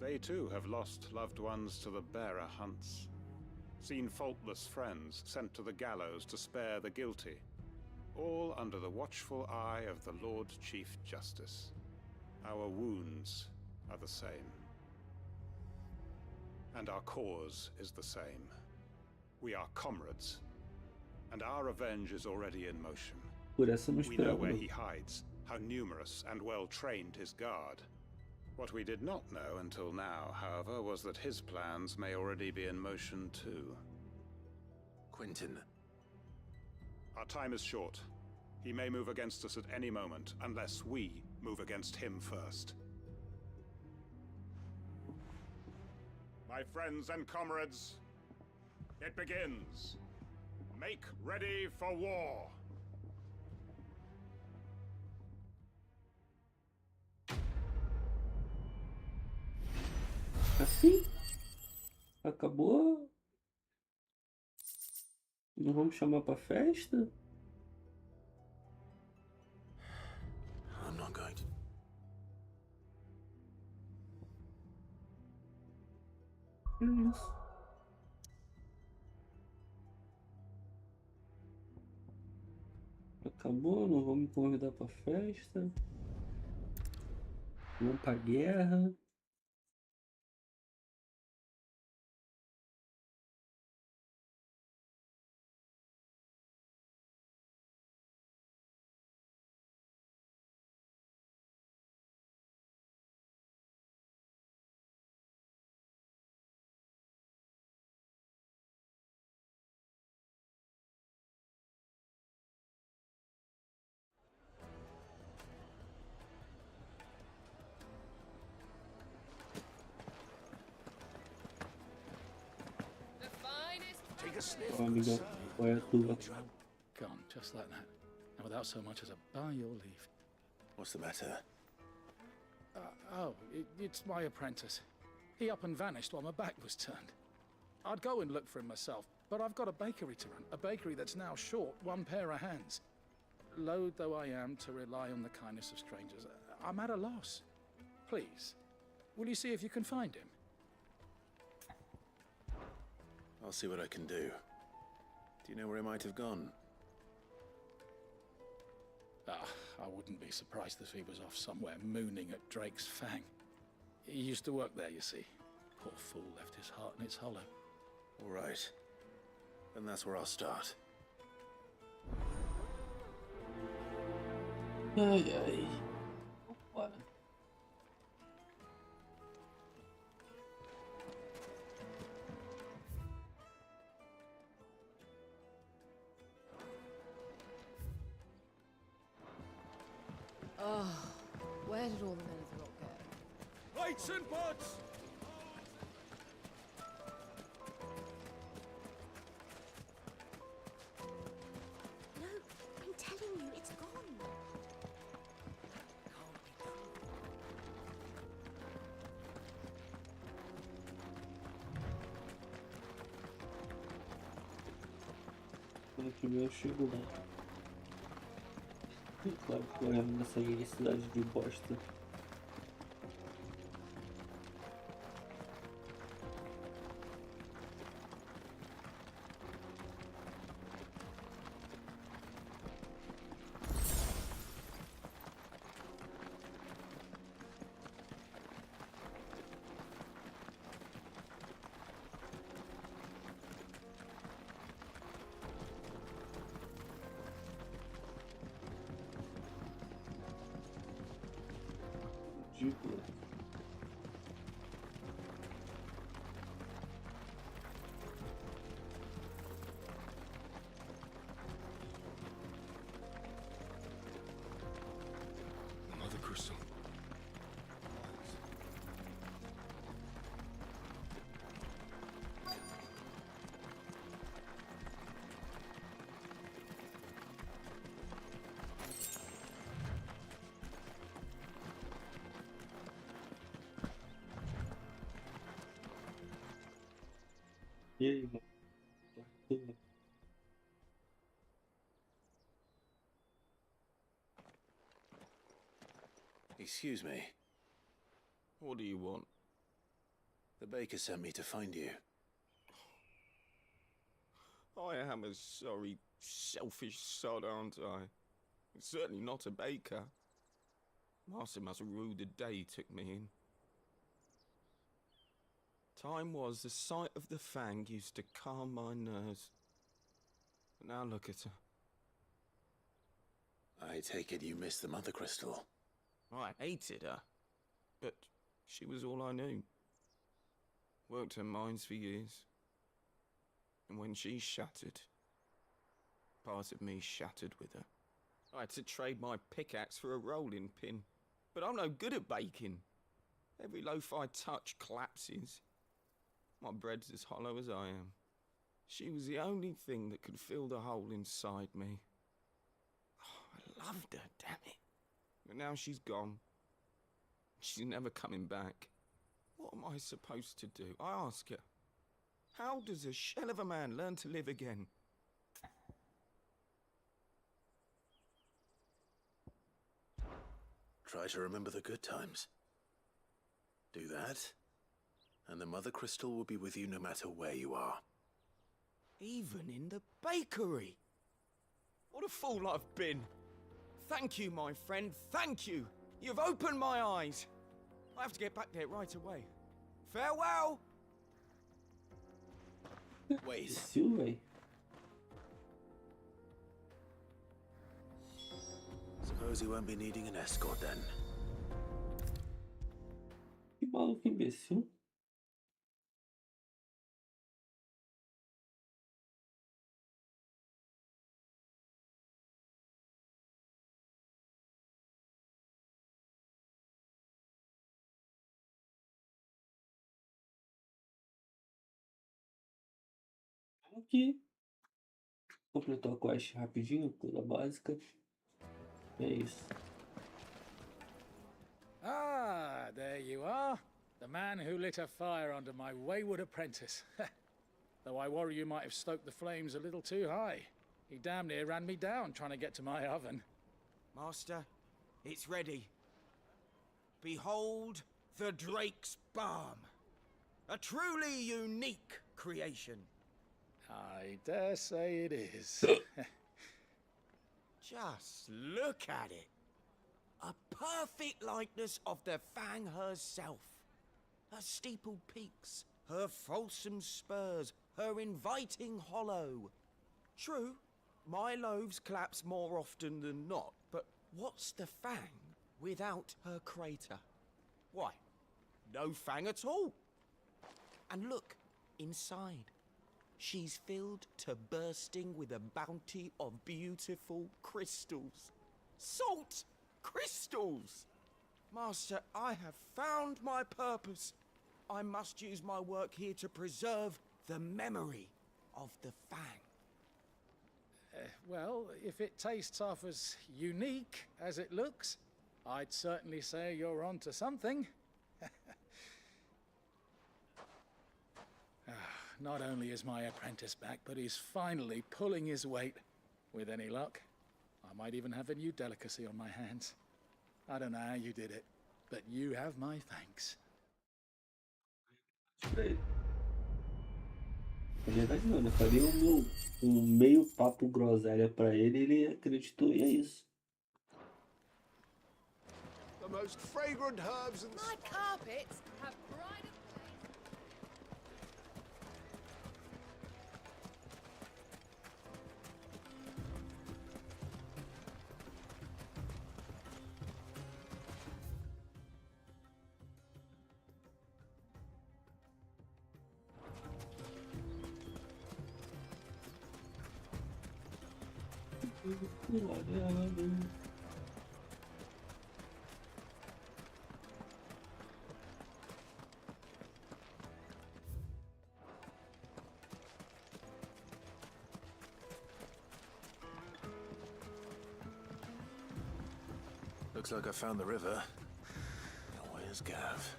They too have lost loved ones to the bearer hunts. Seen faultless friends sent to the gallows to spare the guilty. All under the watchful eye of the Lord Chief Justice. Our wounds are the same. And our cause is the same. We are comrades. And our revenge is already in motion. Por essa eu não We know where esperava. he hides, how numerous and well-trained his guard. What we did not know until now, however, was that his plans may already be in motion too. Quentin. Our time is short. He may move against us at any moment, unless we move against him first. My friends and comrades, it begins. Make ready for war. Assim? Acabou? Não vamos chamar pra festa? I'm not going to. Que isso? Acabou? Não vamos convidar pra festa? Vamos pra guerra? Take a sniff. Ó, amigão, qual é a tua? Gone, just like that. And without so much as a by your leave. What's the matter? It's my apprentice. He up and vanished while my back was turned. I'd go and look for him myself, but I've got a bakery to run. A bakery that's now short one pair of hands. Loath though I am to rely on the kindness of strangers, I'm at a loss. Please, will you see if you can find him? I'll see what I can do. Do you know where he might have gone? I wouldn't be surprised if he was off somewhere mooning at Drake's Fang. He used to work there, you see. Poor fool left his heart in its hollow. All right. Then that's where I'll start. Ai, ai. Bora. Where did all the men of the rock go? Lights and buds! No, I'm telling you, it's gone. Quando primeiro eu chego lá. E claro que eu lembro dessa cidade de bosta. Ridículo. Mother Crystal. E aí, mano? Tá tudo. Excuse me. What do you want? The baker sent me to find you. I am a sorry, selfish sod, aren't I? Certainly not a baker. Master must rue the day he took me in. Time was the sight of the fang used to calm my nerves. But now look at her. I take it you miss the Mother Crystal. I hated her, but she was all I knew. Worked her mines for years. And when she shattered, part of me shattered with her. I had to trade my pickaxe for a rolling pin, but I'm no good at baking. Every loaf I touch collapses. My bread's as hollow as I am. She was the only thing that could fill the hole inside me. Oh, I loved her, damn it. But now she's gone. She's never coming back. What am I supposed to do? I ask her. How does a shell of a man learn to live again? Try to remember the good times. Do that, and the Mother Crystal will be with you no matter where you are. Even in the bakery. What a fool I've been. Thank you, my friend, thank you. You've opened my eyes. I have to get back there right away. Farewell! Wait. Esqueceu, véi. Suppose you won't be needing an escort then. Que maluco imbecil. Aqui. Completou a quest rapidinho, coisa básica. É isso. Ah, there you are. The man who lit a fire under my wayward apprentice. Though I worry you might have stoked the flames a little too high. He damn near ran me down trying to get to my oven. Master, it's ready. Behold the Drake's Balm. A truly unique creation. I dare say it is. Just look at it. A perfect likeness of the Fang herself. Her steepled peaks, her fulsome spurs, her inviting hollow. True, my loaves collapse more often than not, but what's the Fang without her crater? Why, no Fang at all. And look, inside. She's filled to bursting with a bounty of beautiful crystals. Salt crystals! Master, I have found my purpose. I must use my work here to preserve the memory of the Fang. Well, if it tastes half as unique as it looks, I'd certainly say you're onto something. Not only is my apprentice back, but he's finally pulling his weight. With any luck, I might even have a new delicacy on my hands. I don't know how you did it, but you have my thanks. Na verdade não, né? Falei um meio papo groselha pra ele acreditou e é isso. The most fragrant herbs and... My carpets have pride of Looks like I found the river. Where's Gav?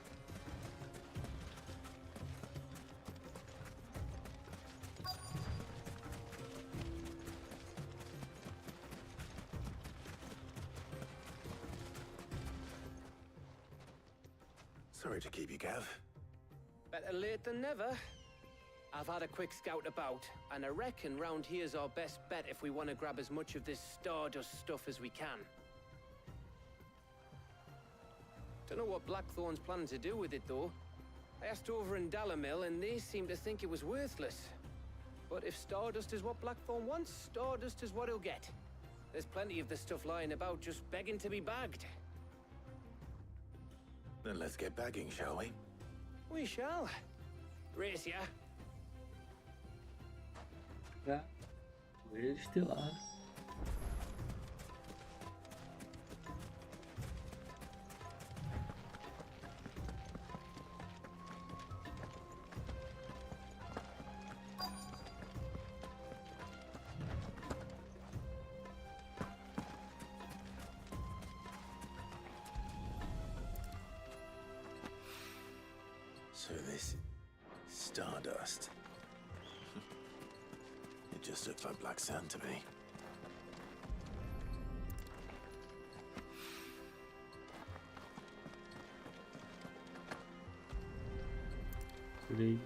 Sorry to keep you, Gav. Better late than never. I've had a quick scout about, and I reckon round here's our best bet if we want to grab as much of this Stardust stuff as we can. Don't know what Blackthorn's planning to do with it, though. I asked over in Dalamil, and they seem to think it was worthless. But if Stardust is what Blackthorn wants, Stardust is what he'll get. There's plenty of the stuff lying about, just begging to be bagged. Then let's get bagging, shall we? We shall. Race ya. Pra Guerreiro Estelar. So this Stardust. It just looks like black sand to me. Três.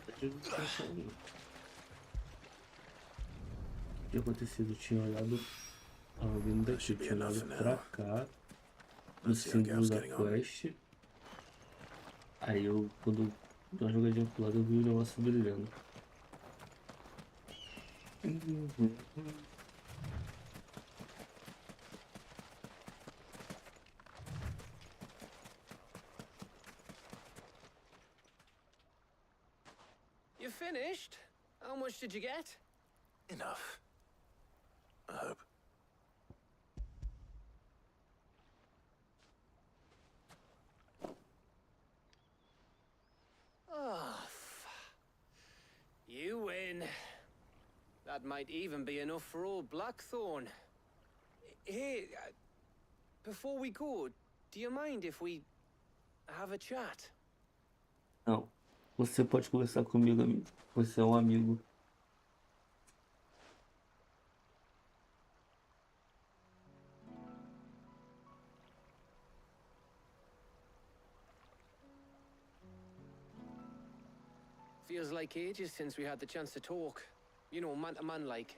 O que tinha acontecido? Eu tinha olhado, tava vindo daqui, tinha olhado pra cá, no símbolo da quest. Aí eu, quando dei uma jogadinha pro lado, eu vi o negócio brilhando. You finished? How much did you get? Enough. I hope. Oh, you win. That might even be enough for old Blackthorn. Hey, before we go, do you mind if we have a chat? Não. Você pode conversar comigo, amigo. Você é um amigo. Feels like ages since we had the chance to talk. You know, man to man like.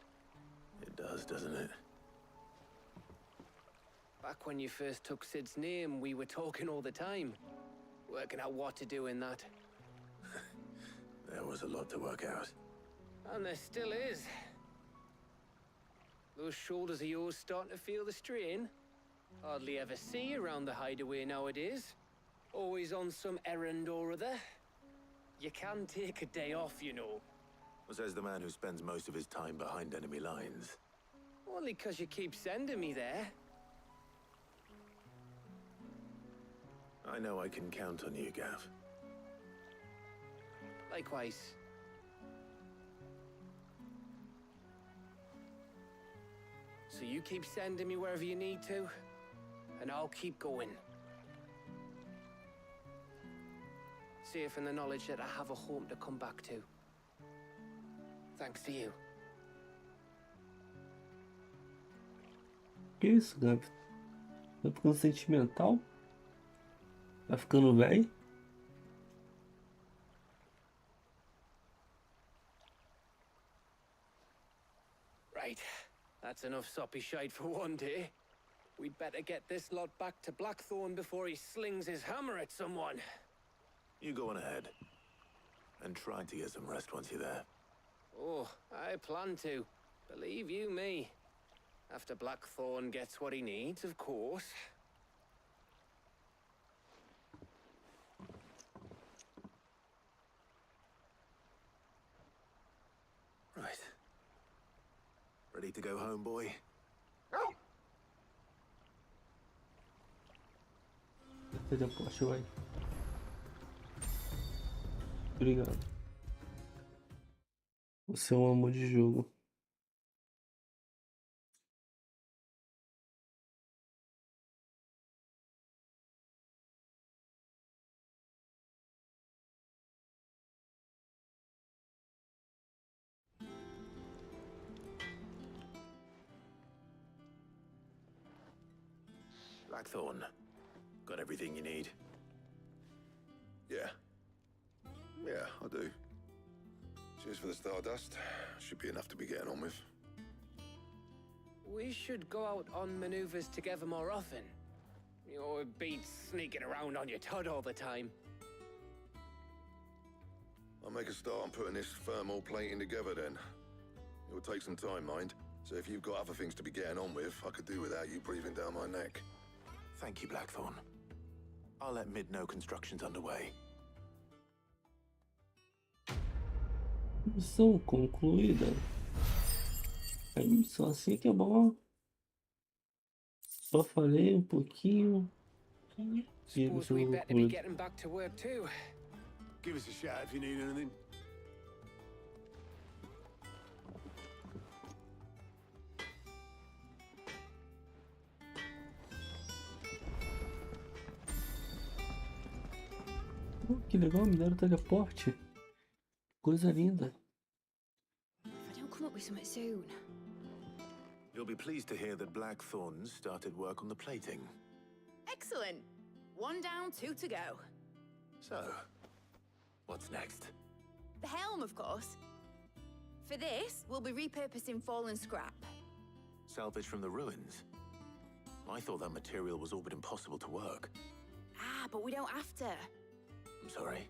It does, doesn't it? Back when you first took Sid's name, we were talking all the time. Working out what to do in that. There was a lot to work out. And there still is. Those shoulders of yours starting to feel the strain. Hardly ever see you around the hideaway nowadays. Always on some errand or other. You can take a day off, you know. Says the man who spends most of his time behind enemy lines. Only 'cause you keep sending me there. I know I can count on you, Gav. Likewise. So you keep sending me wherever you need to, and I'll keep going. Safe in the knowledge that I have a home to come back to. Thanks to you. Que isso, Gabi? Tá ficando sentimental? Tá ficando velho? Right. That's enough soppy shite for one day. We'd better get this lot back to Blackthorn before he slings his hammer at someone. You go on ahead. And try to get some rest once you're there. Oh, I plan to. Believe you me. After Blackthorn gets what he needs, of course. Right. Ready to go home, boy? Teleporte, vai. Obrigado. Você é um amor de jogo. Blackthorn. Got everything you need? Yeah. Yeah, I do. Cheers for the Stardust. Should be enough to be getting on with. We should go out on maneuvers together more often. You know, it beats sneaking around on your Todd all the time. I'll make a start on putting this thermal plating together then. It'll take some time, mind. So if you've got other things to be getting on with, I could do without you breathing down my neck. Thank you, Blackthorn. I'll let Mid know construction's underway. Missão concluída. A missão assim que é bom. Só falei um pouquinho. Suppose we better be getting back to work too. Give us a shout if you need anything. Que legal, me deram teleporte. Coisa linda. If I don't come up with something soon. You'll be pleased to hear that Blackthorn started work on the plating. Excellent. One down, two to go. So, what's next? The helm, of course. For this, we'll be repurposing fallen scrap. Salvage from the ruins? I thought that material was all but impossible to work. Ah, but we don't have to. I'm sorry.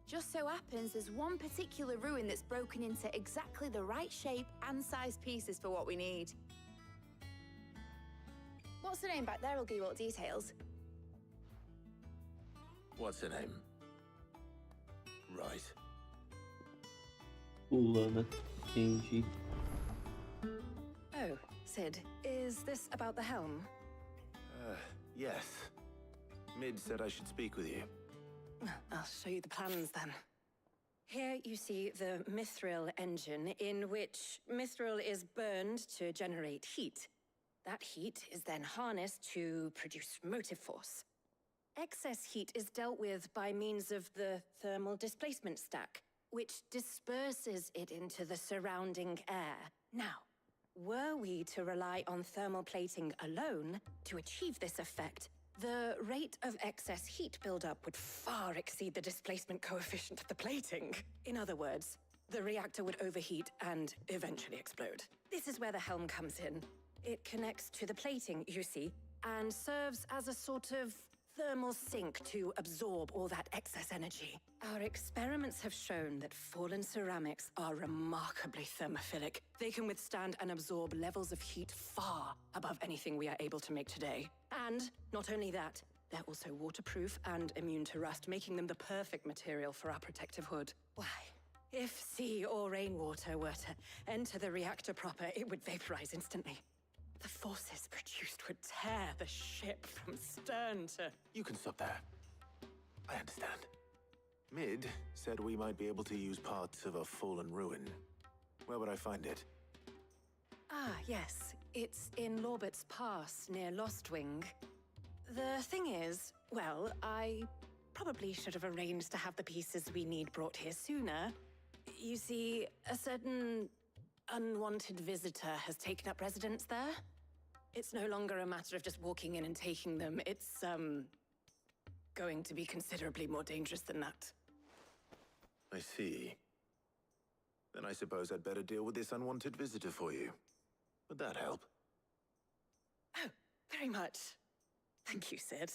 Just so happens there's one particular ruin that's broken into exactly the right shape and size pieces for what we need. What's the name back there? I'll give you all the details. What's her name? Right. Fulana. Entendi. Oh, Sid, is this about the helm? Yes. Mid said I should speak with you. I'll show you the plans then. Here you see the mithril engine, in which mithril is burned to generate heat. That heat is then harnessed to produce motive force. Excess heat is dealt with by means of the thermal displacement stack, which disperses it into the surrounding air. Now, were we to rely on thermal plating alone to achieve this effect, the rate of excess heat buildup would far exceed the displacement coefficient of the plating. In other words, the reactor would overheat and eventually explode. This is where the helm comes in. It connects to the plating, you see, and serves as a sort of thermal sink to absorb all that excess energy. Our experiments have shown that fallen ceramics are remarkably thermophilic. They can withstand and absorb levels of heat far above anything we are able to make today. And not only that, they're also waterproof and immune to rust, making them the perfect material for our protective hood. Why, if sea or rainwater were to enter the reactor proper, it would vaporize instantly. The forces produced would tear the ship from stern to... You can stop there. I understand. Mid said we might be able to use parts of a fallen ruin. Where would I find it? Ah, yes. It's in Lorbert's Pass, near Lostwing. The thing is, well, I probably should have arranged to have the pieces we need brought here sooner. You see, a certain unwanted visitor has taken up residence there. It's no longer a matter of just walking in and taking them. It's, going to be considerably more dangerous than that. I see. Then I suppose I'd better deal with this unwanted visitor for you. Would that help? Oh, very much. Thank you, Sid.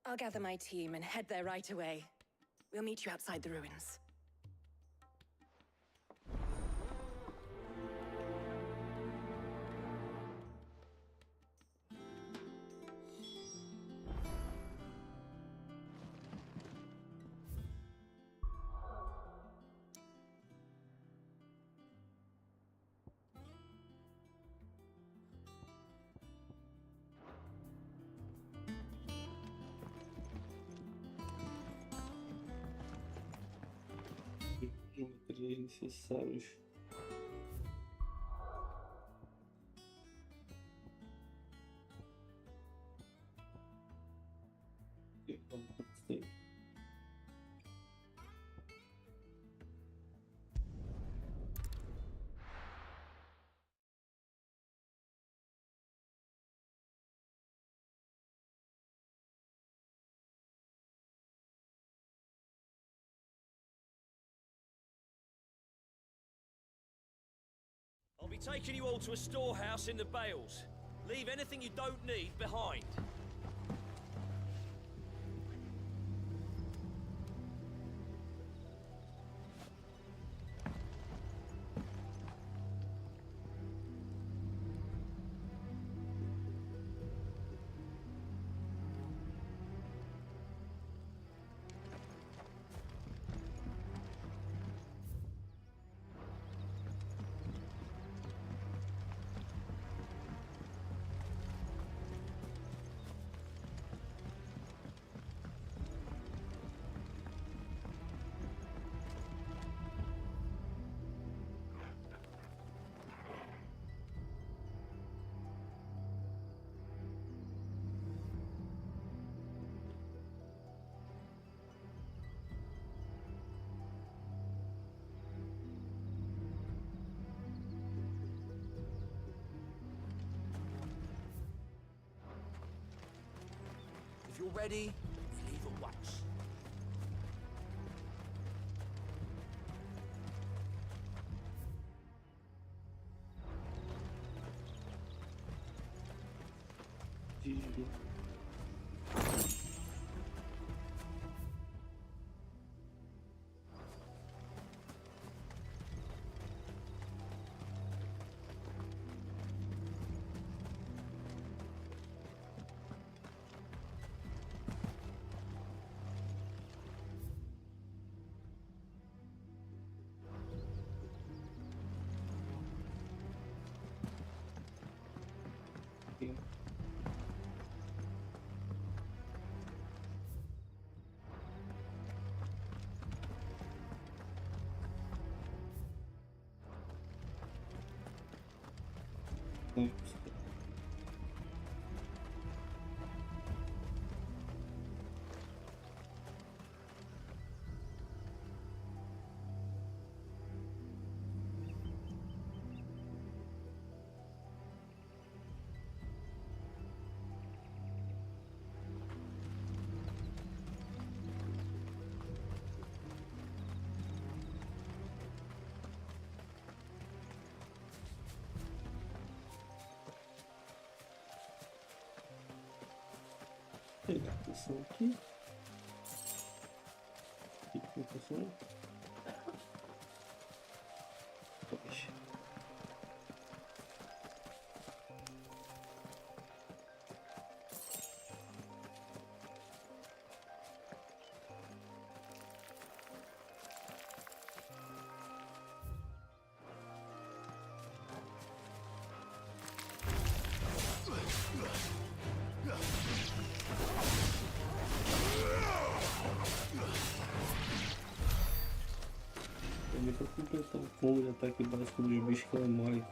I'll gather my team and head there right away. We'll meet you outside the ruins. Materiais necessários. I'll be taking you all to a storehouse in the Bales. Leave anything you don't need behind. If you're ready, we leave at once. Pegar a poção aqui. Aqui tem poção. Poxa. Também para completar o combo de ataque básico dos bichos que ela morre.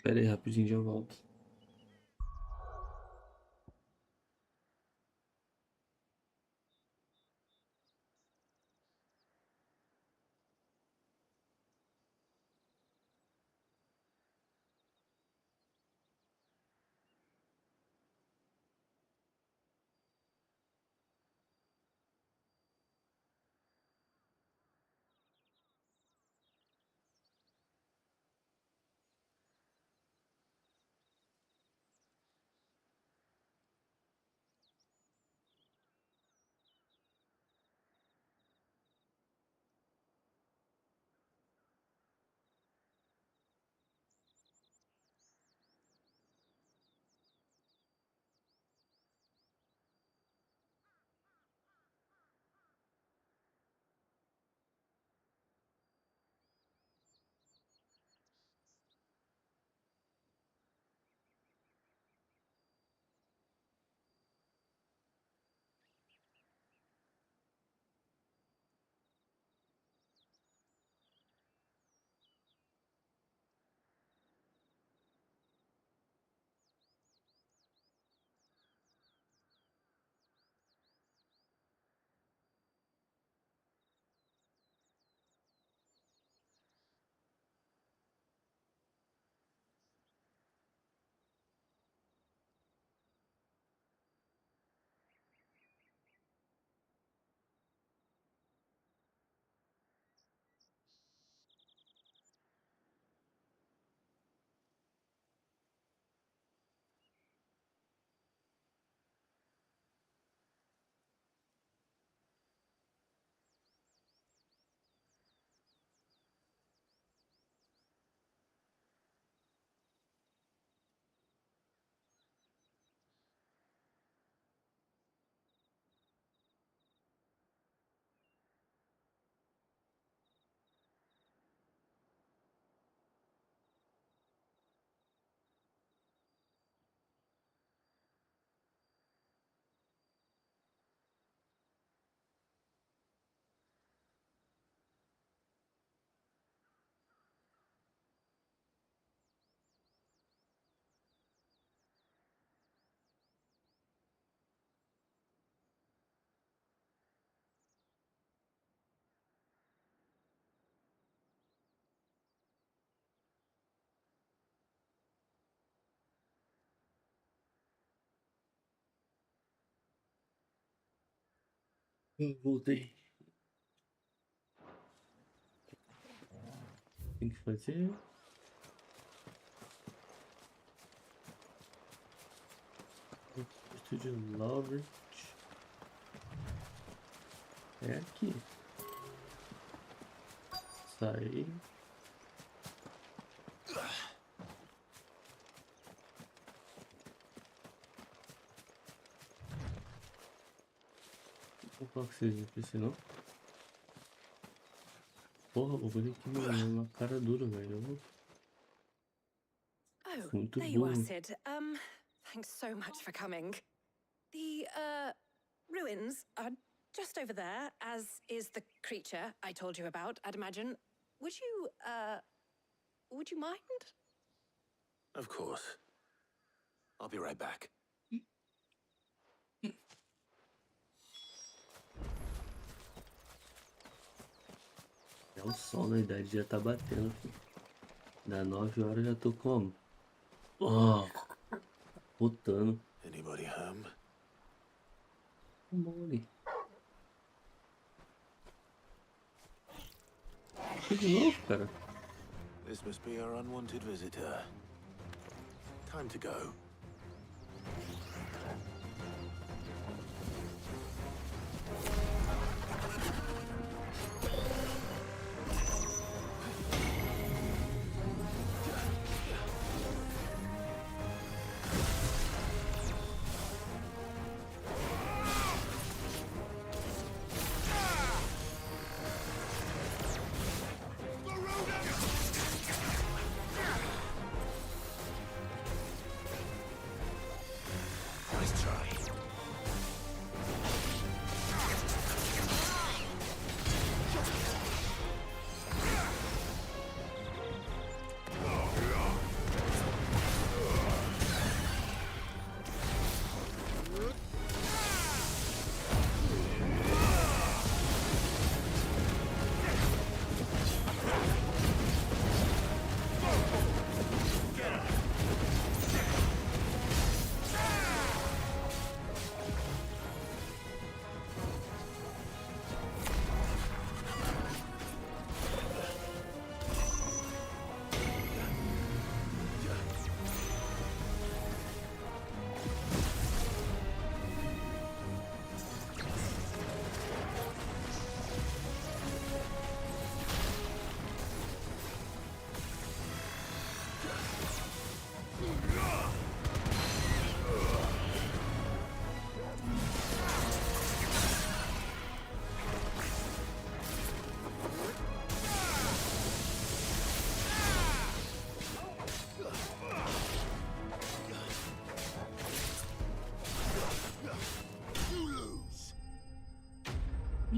Espera aí rapidinho, já volto. Voltei. Tem que fazer. Estúdio Lovert. É aqui. Sai. Não coloco vocês no PC não. Porra, o boneco uma cara dura, velho. Oh, Muito there you are, bom. Sid. Thanks so much for coming. The, ruins are just over there, as is the creature I told you about, I'd imagine. Would you mind? Of course. I'll be right back. É o sol, né? A idade já tá batendo, filho. Da 9 horas já tô como? Oh, botando. Anybody home? Mole. Que de novo, cara? This must be our unwanted visitor. Time to go.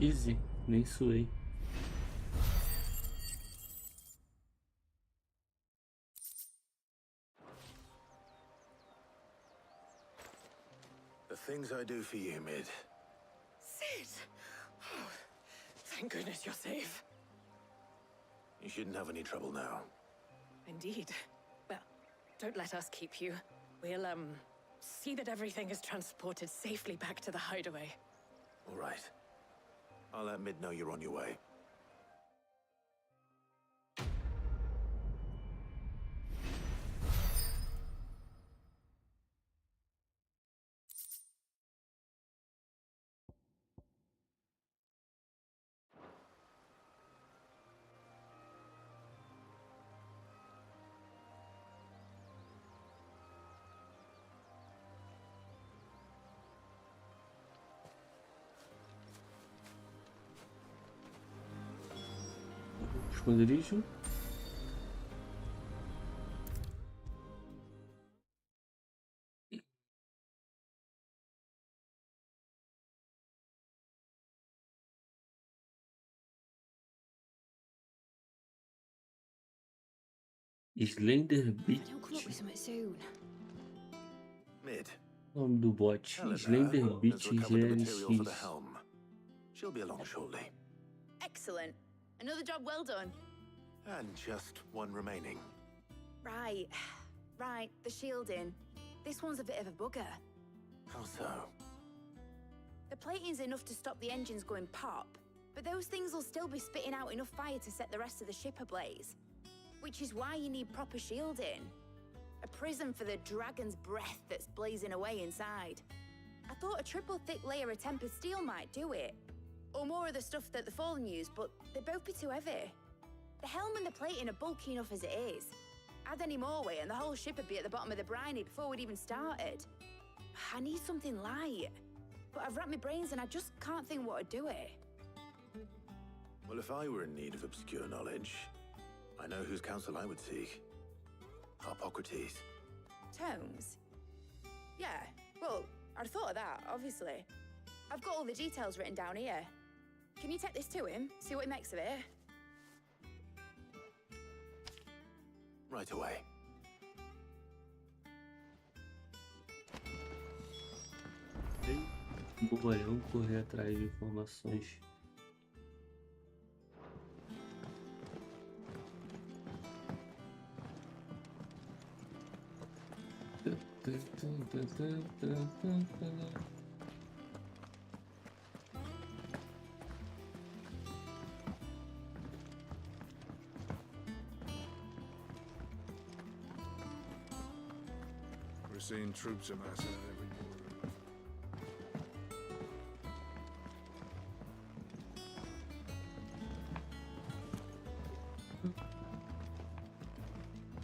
Easy, nem suei. The things I do for you, Mid. Sid! Oh, thank goodness you're safe. You shouldn't have any trouble now. Indeed. Well, don't let us keep you. We'll, see that everything is transported safely back to the hideaway. All right. I'll let Mid know you're on your way. Esconderijo. Slender Beach. Mid. Nome do bot. Slender Beach GLX. She'll be along shortly. Excellent. Another job well done. And just one remaining. Right. Right, the shielding. This one's a bit of a bugger. How so? The plating's enough to stop the engines going pop, but those things will still be spitting out enough fire to set the rest of the ship ablaze. Which is why you need proper shielding. A prison for the dragon's breath that's blazing away inside. I thought a triple thick layer of tempered steel might do it. Or more of the stuff that the Fallen use, but they'd both be too heavy. The helm and the plating are bulky enough as it is. Add any more weight and the whole ship would be at the bottom of the briny before we'd even started. I need something light. But I've racked my brains and I just can't think what to do it. Well, if I were in need of obscure knowledge, I know whose counsel I would seek. Hippocrates. Tomes? Yeah, well, I'd thought of that, obviously. I've got all the details written down here. Can you take this to him, see what he makes of it? Right away. Bobalhão correr atrás de informações. We're seeing troops amassing at every border.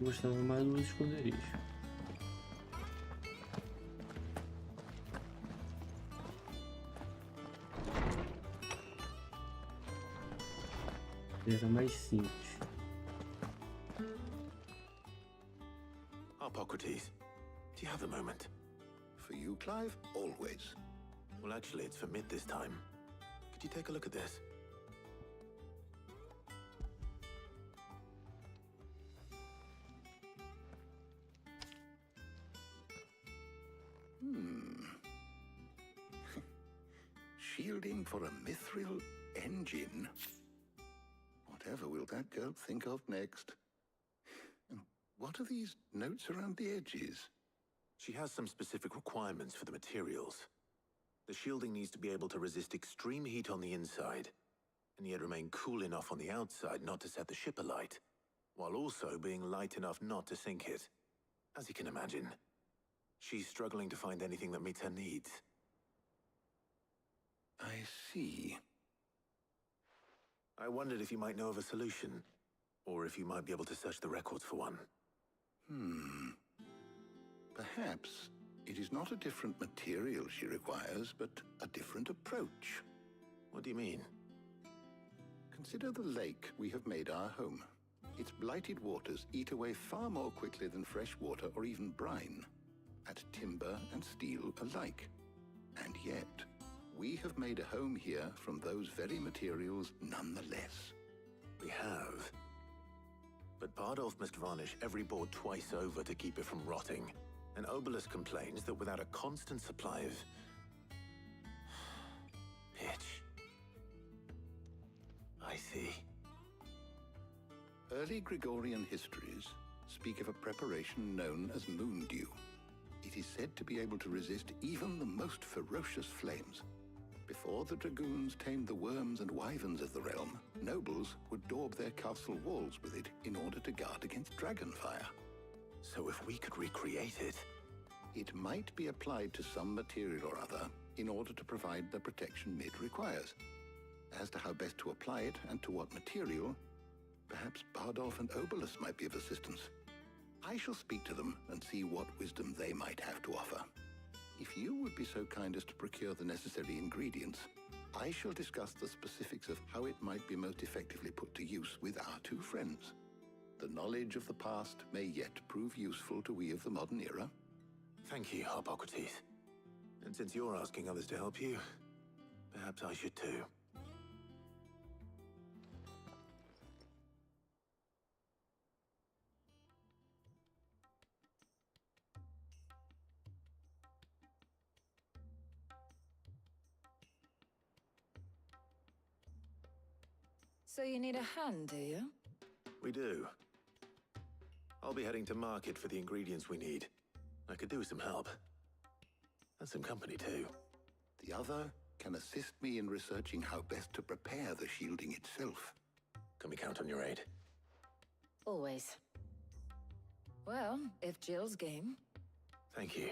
Gostava mais dos esconderijos. Era mais simples. Hippocrates, do you have a moment? For you, Clive? Always. Well, actually, it's for mid this time. Could you take a look at this? Shielding for a mithril engine? Whatever will that girl think of next? And what are these notes around the edges? She has some specific requirements for the materials. The shielding needs to be able to resist extreme heat on the inside, and yet remain cool enough on the outside not to set the ship alight, while also being light enough not to sink it. As you can imagine, she's struggling to find anything that meets her needs. I see. I wondered if you might know of a solution, or if you might be able to search the records for one. Perhaps it is not a different material she requires, but a different approach. What do you mean? Consider the lake we have made our home. Its blighted waters eat away far more quickly than fresh water or even brine, at timber and steel alike. And yet, we have made a home here from those very materials nonetheless. We have. But Bardolph must varnish every board twice over to keep it from rotting. And Obelus complains that without a constant supply of pitch. I see. Early Gregorian histories speak of a preparation known as moon dew. It is said to be able to resist even the most ferocious flames. Before the dragoons tamed the worms and wyverns of the realm, nobles would daub their castle walls with it in order to guard against dragonfire. So if we could recreate it... It might be applied to some material or other in order to provide the protection Mid requires. As to how best to apply it and to what material, perhaps Bardolph and Obelus might be of assistance. I shall speak to them and see what wisdom they might have to offer. If you would be so kind as to procure the necessary ingredients, I shall discuss the specifics of how it might be most effectively put to use with our two friends. The knowledge of the past may yet prove useful to we of the modern era. Thank you, Hippocrates. And since you're asking others to help you, perhaps I should too. So you need a hand, do you? We do. I'll be heading to market for the ingredients we need. I could do with some help. And some company too. The other can assist me in researching how best to prepare the shielding itself. Can we count on your aid? Always. Well, if Jill's game. Thank you.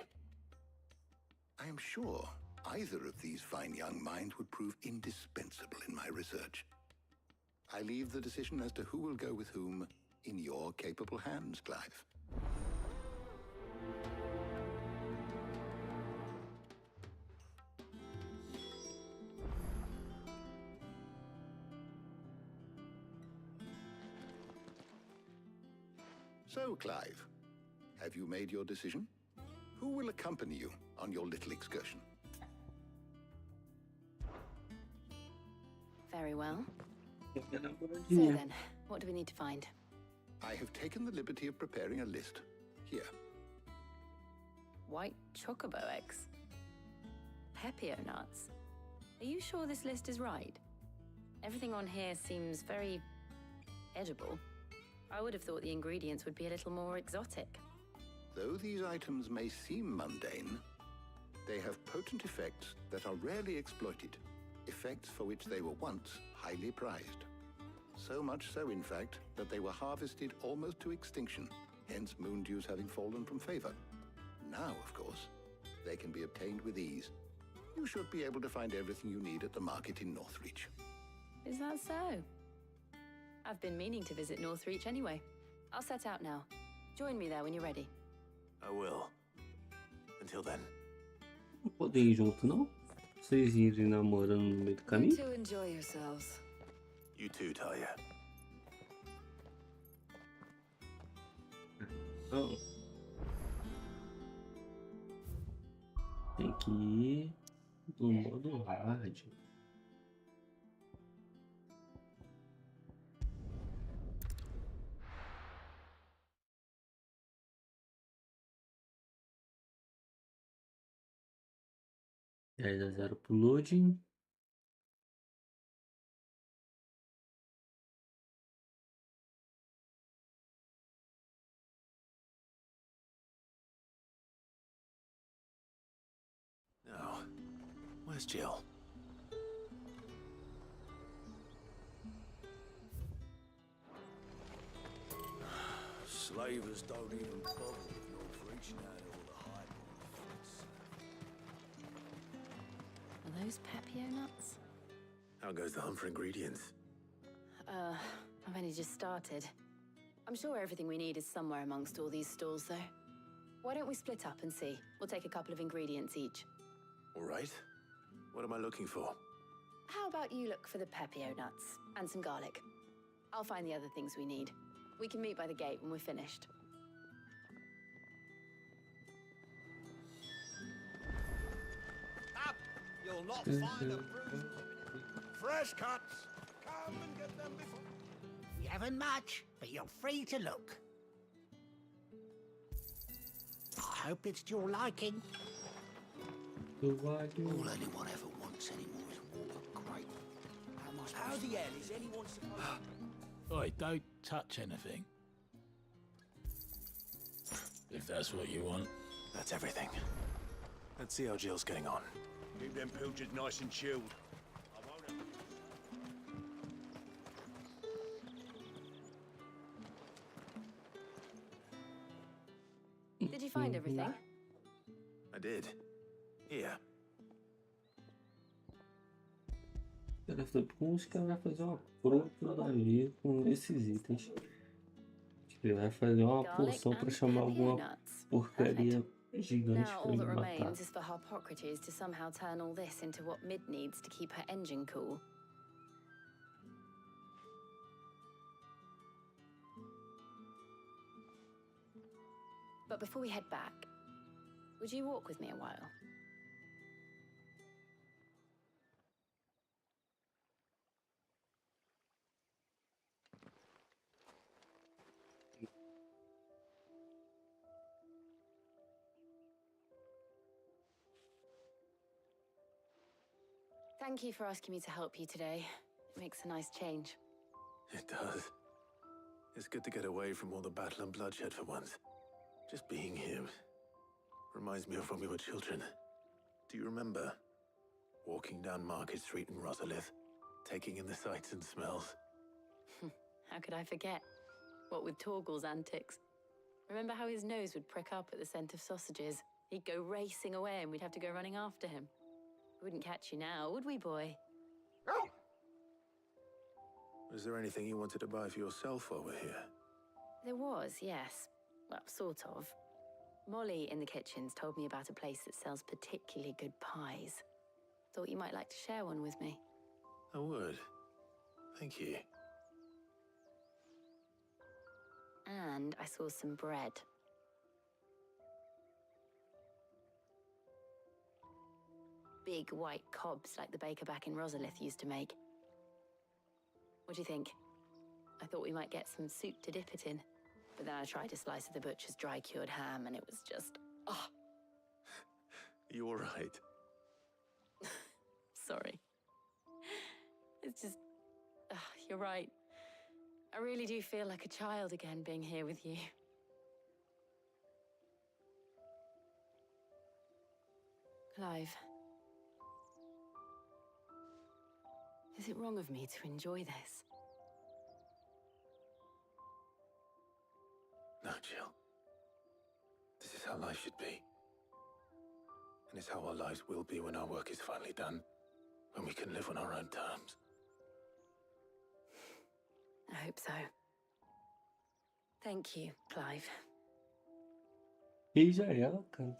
I am sure either of these fine young minds would prove indispensable in my research. I leave the decision as to who will go with whom in your capable hands, Clive. So, Clive, have you made your decision? Who will accompany you on your little excursion? Very well. So then, what do we need to find? I have taken the liberty of preparing a list. Here. White chocobo eggs. Pepio nuts. Are you sure this list is right? Everything on here seems very edible. I would have thought the ingredients would be a little more exotic. Though these items may seem mundane, they have potent effects that are rarely exploited, effects for which they were once highly prized. So much so, in fact, that they were harvested almost to extinction, hence moon dews having fallen from favor. Now, of course, they can be obtained with ease. You should be able to find everything you need at the market in Northreach. Is that so? I've been meaning to visit Northreach anyway. I'll set out now. Join me there when you're ready. I will. Until then. Não podem ir junto, não? Vocês irem namorando no meio do caminho? To enjoy yourselves. You too, Talia. Não. Tem que ir no modo hard. E aí dá 0 pro loading. Now, where's Jill? Slavers don't even bother with Northreach now all the hype on the Are those Pepio nuts? How goes the hunt for ingredients? I've only just started. I'm sure everything we need is somewhere amongst all these stalls, though. Why don't we split up and see? We'll take a couple of ingredients each. All right. What am I looking for? How about you look for the Pepio nuts and some garlic? I'll find the other things we need. We can meet by the gate when we're finished. Up! You'll not find a bruise. Fresh cuts! Come and get them before. We haven't much, but you're free to look. I hope it's to your liking. All anyone ever wants anymore is water, great. How the hell is anyone supposed Oi, don't touch anything. If that's what you want. That's everything. Let's see how Jill's getting on. Keep them pilchards nice and chilled. I won't Did you find everything? I did. Here. Cara, foi com os que vai fazer uma pronta daí com esses itens. Ele vai fazer uma poção pra chamar alguma porcaria gigante Now pra all ele that matar. remains is for Harpocrates to somehow turn all this into what Mid needs to keep her engine cool. But before we head back, would you walk with me a while? Thank you for asking me to help you today. It makes a nice change. It does. It's good to get away from all the battle and bloodshed for once. Just being here reminds me of when we were children. Do you remember walking down Market Street in Rosalith, taking in the sights and smells. How could I forget? What with Torgal's antics. Remember how his nose would prick up at the scent of sausages? He'd go racing away and we'd have to go running after him. We wouldn't catch you now, would we, boy? Was there anything you wanted to buy for yourself while we're here? There was, yes. Well, sort of. Molly in the kitchens told me about a place that sells particularly good pies. Thought you might like to share one with me. I would. Thank you. And I saw some bread. Big white cobs like the baker back in Rosalith used to make. What do you think? I thought we might get some soup to dip it in. But then I tried a slice of the butcher's dry-cured ham and it was just... oh. You all right? Sorry. It's just... you're right. I really do feel like a child again being here with you. Clive. Is it wrong of me to enjoy this? No, Jill. This is how life should be. And it's how our lives will be when our work is finally done. When we can live on our own terms. I hope so. Thank you, Clive. E já era, cara.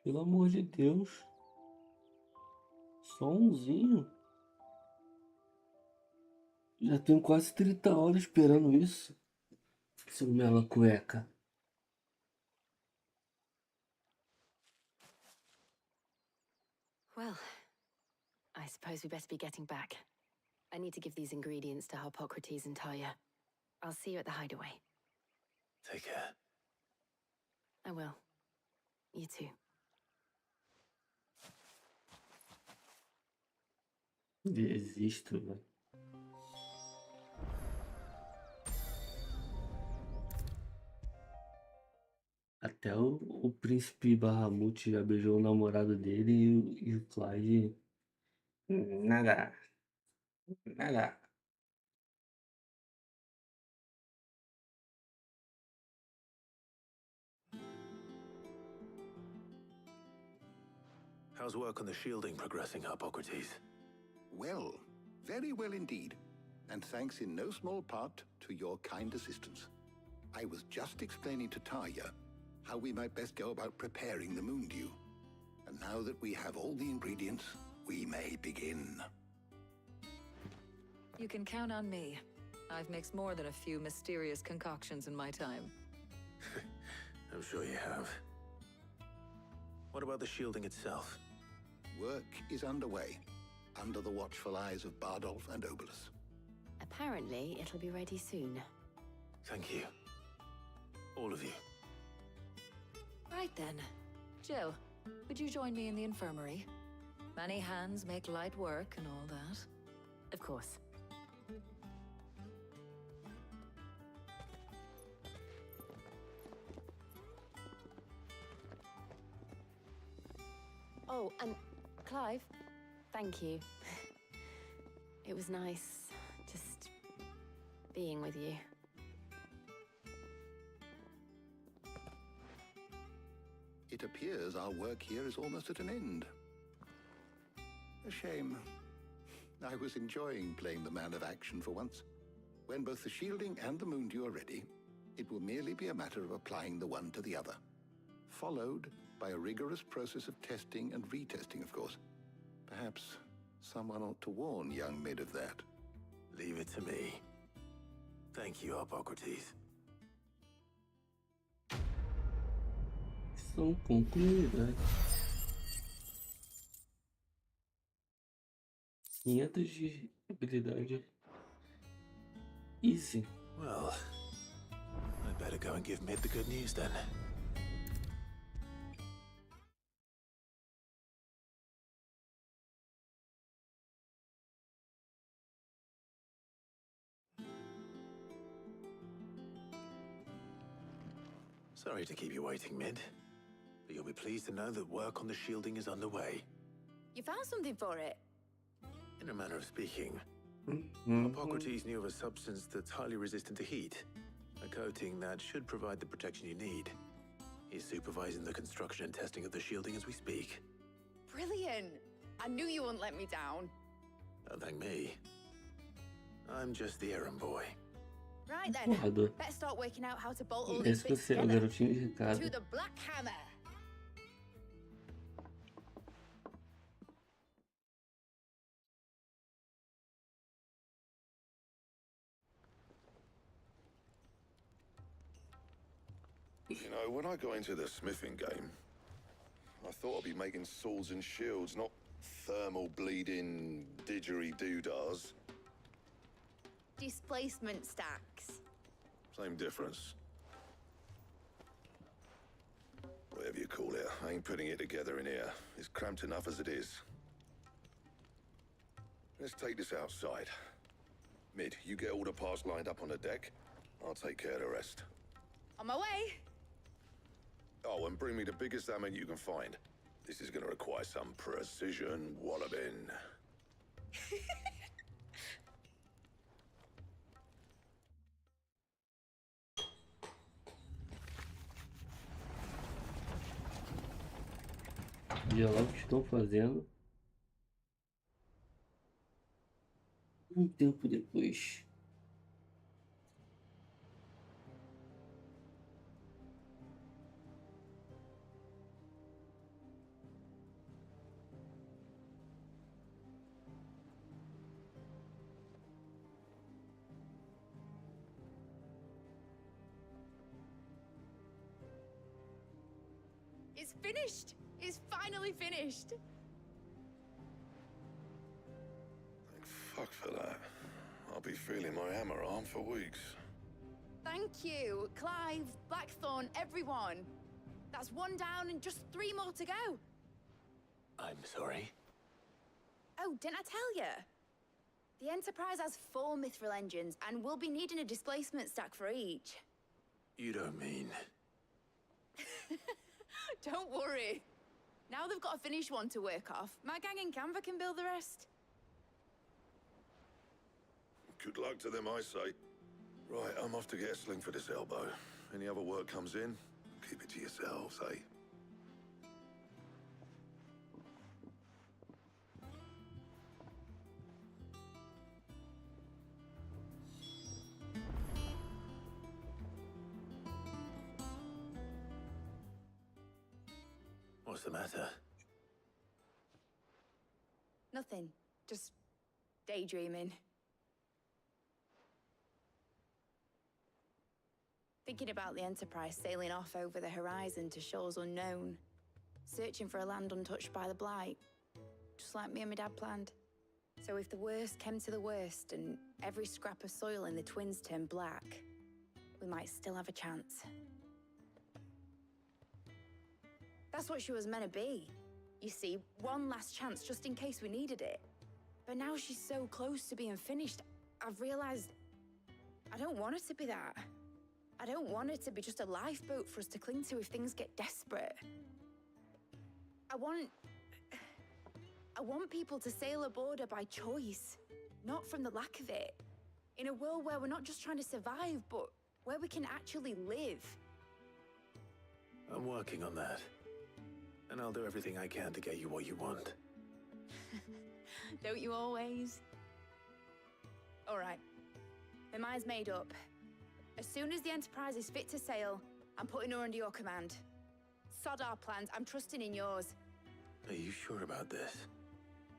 Pelo amor de Deus. Só umzinho. Já tenho quase 30 horas esperando isso. Seu mela cueca. Well, I suppose we best be getting back. I need to give these ingredients to Harpocrates and Talia. I'll see you at the hideaway. Take care. I will. You too. Desisto, velho. Até o príncipe Bahamut já beijou o namorado dele e o Clive. Nada. Nada. How's work on the shielding progressing, Harpocrates? Well, very well indeed. And thanks in no small part to your kind assistance. I was just explaining to Talia how we might best go about preparing the moon dew. And now that we have all the ingredients, we may begin. You can count on me. I've mixed more than a few mysterious concoctions in my time. I'm sure you have. What about the shielding itself? Work is underway, under the watchful eyes of Bardolph and Obolus. Apparently, it'll be ready soon. Thank you. All of you. Right then. Jill, would you join me in the infirmary? Many hands make light work and all that. Of course. Oh, and Clive, thank you. It was nice just being with you. It appears our work here is almost at an end. A shame. I was enjoying playing the man of action for once. When both the shielding and the moon dew are ready, it will merely be a matter of applying the one to the other. Followed by a rigorous process of testing and retesting, of course. Perhaps someone ought to warn young Mid of that. Leave it to me. Thank you, Harpocrates. Missão concluída. 500 de habilidade. Easy. Well, I better go and give Mid the good news then. Sorry to keep you waiting, Mid, but you'll be pleased to know that work on the shielding is underway. You found something for it? In a manner of speaking, Mm-hmm. Hippocrates knew of a substance that's highly resistant to heat, a coating that should provide the protection you need. He's supervising the construction and testing of the shielding as we speak. Brilliant! I knew you wouldn't let me down. Don't thank me. I'm just the errand boy. Right then, Porra. let's start working out how to bolt all these Esse bits você é o together. garotinho de Ricardo. To the Black Hammer! You know, when I got into the smithing game, I thought I'd be making swords and shields, not thermal bleeding didgeridoo-dahs. Displacement stacks. Same difference. Whatever you call it, I ain't putting it together in here. It's cramped enough as it is. Let's take this outside. Mid, you get all the parts lined up on the deck. I'll take care of the rest. On my way. Oh, and bring me the biggest hammer you can find. This is gonna require some precision walloping. Veja lá o que estão fazendo. Um tempo depois. It's finished! It's finally finished! Thank fuck for that. I'll be feeling my hammer arm for weeks. Thank you, Clive, Blackthorn, everyone. That's one down and just 3 more to go. I'm sorry. Oh, didn't I tell you? The Enterprise has 4 mithril engines, and we'll be needing a displacement stack for each. You don't mean... Don't worry. Now they've got a finished one to work off. My gang in Canva can build the rest. Good luck to them, I say. Right, I'm off to get a sling for this elbow. Any other work comes in, keep it to yourselves, eh? What's the matter? Nothing. Just daydreaming. Thinking about the Enterprise sailing off over the horizon to shores unknown. Searching for a land untouched by the Blight. Just like me and my dad planned. So if the worst came to the worst and every scrap of soil in the Twins turned black, we might still have a chance. That's what she was meant to be. You see, one last chance just in case we needed it. But now she's so close to being finished, I've realized I don't want it to be that. I don't want it to be just a lifeboat for us to cling to if things get desperate. I want people to sail aboard her by choice, not from the lack of it. In a world where we're not just trying to survive, but where we can actually live. I'm working on that. And I'll do everything I can to get you what you want. Don't you always? All right. My mind's made up. As soon as the Enterprise is fit to sail, I'm putting her under your command. Sod our plans, I'm trusting in yours. Are you sure about this?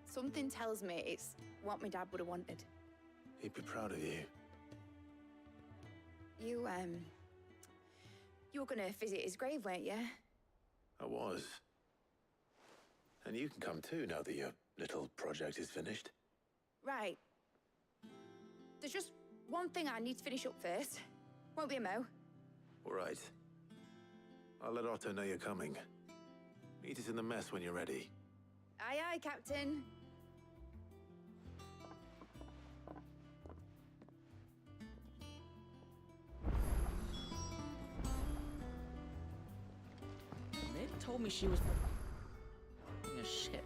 Something tells me it's what my dad would have wanted. He'd be proud of you. You were gonna visit his grave, weren't you? I was. And you can come too now that your little project is finished. Right. There's just one thing I need to finish up first. Won't be a mo. All right. I'll let Otto know you're coming. Meet us in the mess when you're ready. Aye, aye, Captain. Mid told me she was a ship.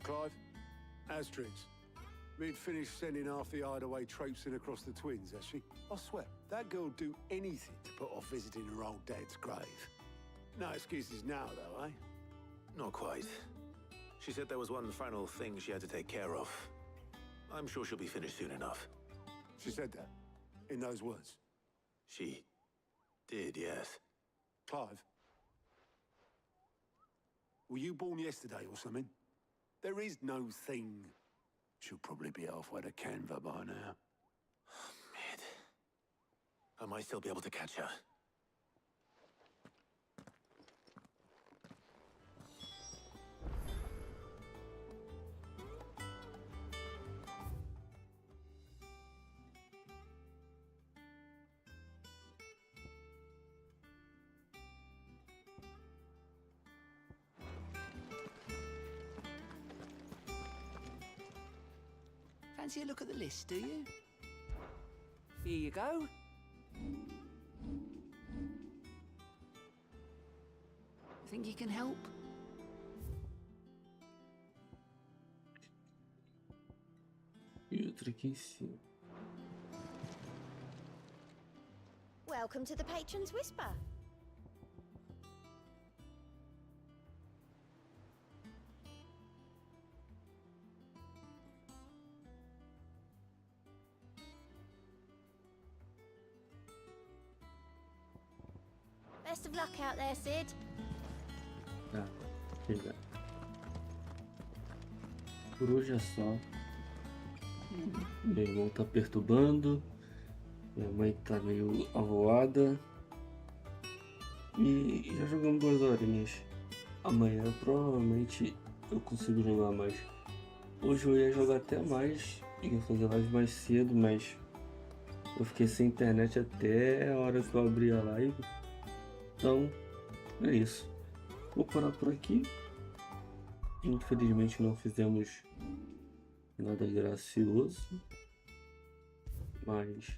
right, Clive? Asterix. We'd finished sending half the hideaway traipsing across the twins, has she? I swear, that girl'd do anything to put off visiting her old dad's grave. No excuses now, though, eh? Not quite. She said there was one final thing she had to take care of. I'm sure she'll be finished soon enough. She said that? In those words? She did, yes. Clive? Were you born yesterday or something? There is no thing. She'll probably be halfway to Canva by now. Mid. I might still be able to catch her. Fancy a look at the list, do you? Here you go. Think you can help? E outra aqui em cima. Welcome to the Patron's Whisper. Best of luck out there, Sid. Tá, chega. Por hoje é só. Meu irmão tá perturbando. Minha mãe tá meio avoada. E já jogamos 2 horinhas. Amanhã provavelmente eu consigo jogar mais. Hoje eu ia jogar até mais. Ia fazer live mais cedo, mas eu fiquei sem internet até a hora que eu abri a live. Então, é isso. Vou parar por aqui. Infelizmente não fizemos nada gracioso, mas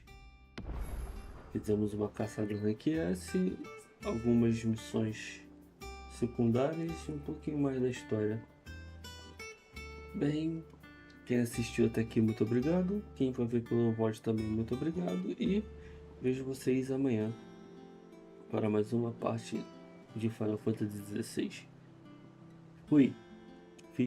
fizemos uma caçada de rank S, algumas missões secundárias e um pouquinho mais da história. Bem, quem assistiu até aqui, muito obrigado. Quem vai ver pelo VOD também, muito obrigado. E vejo vocês amanhã para mais uma parte de Final Fantasy XVI. Fui!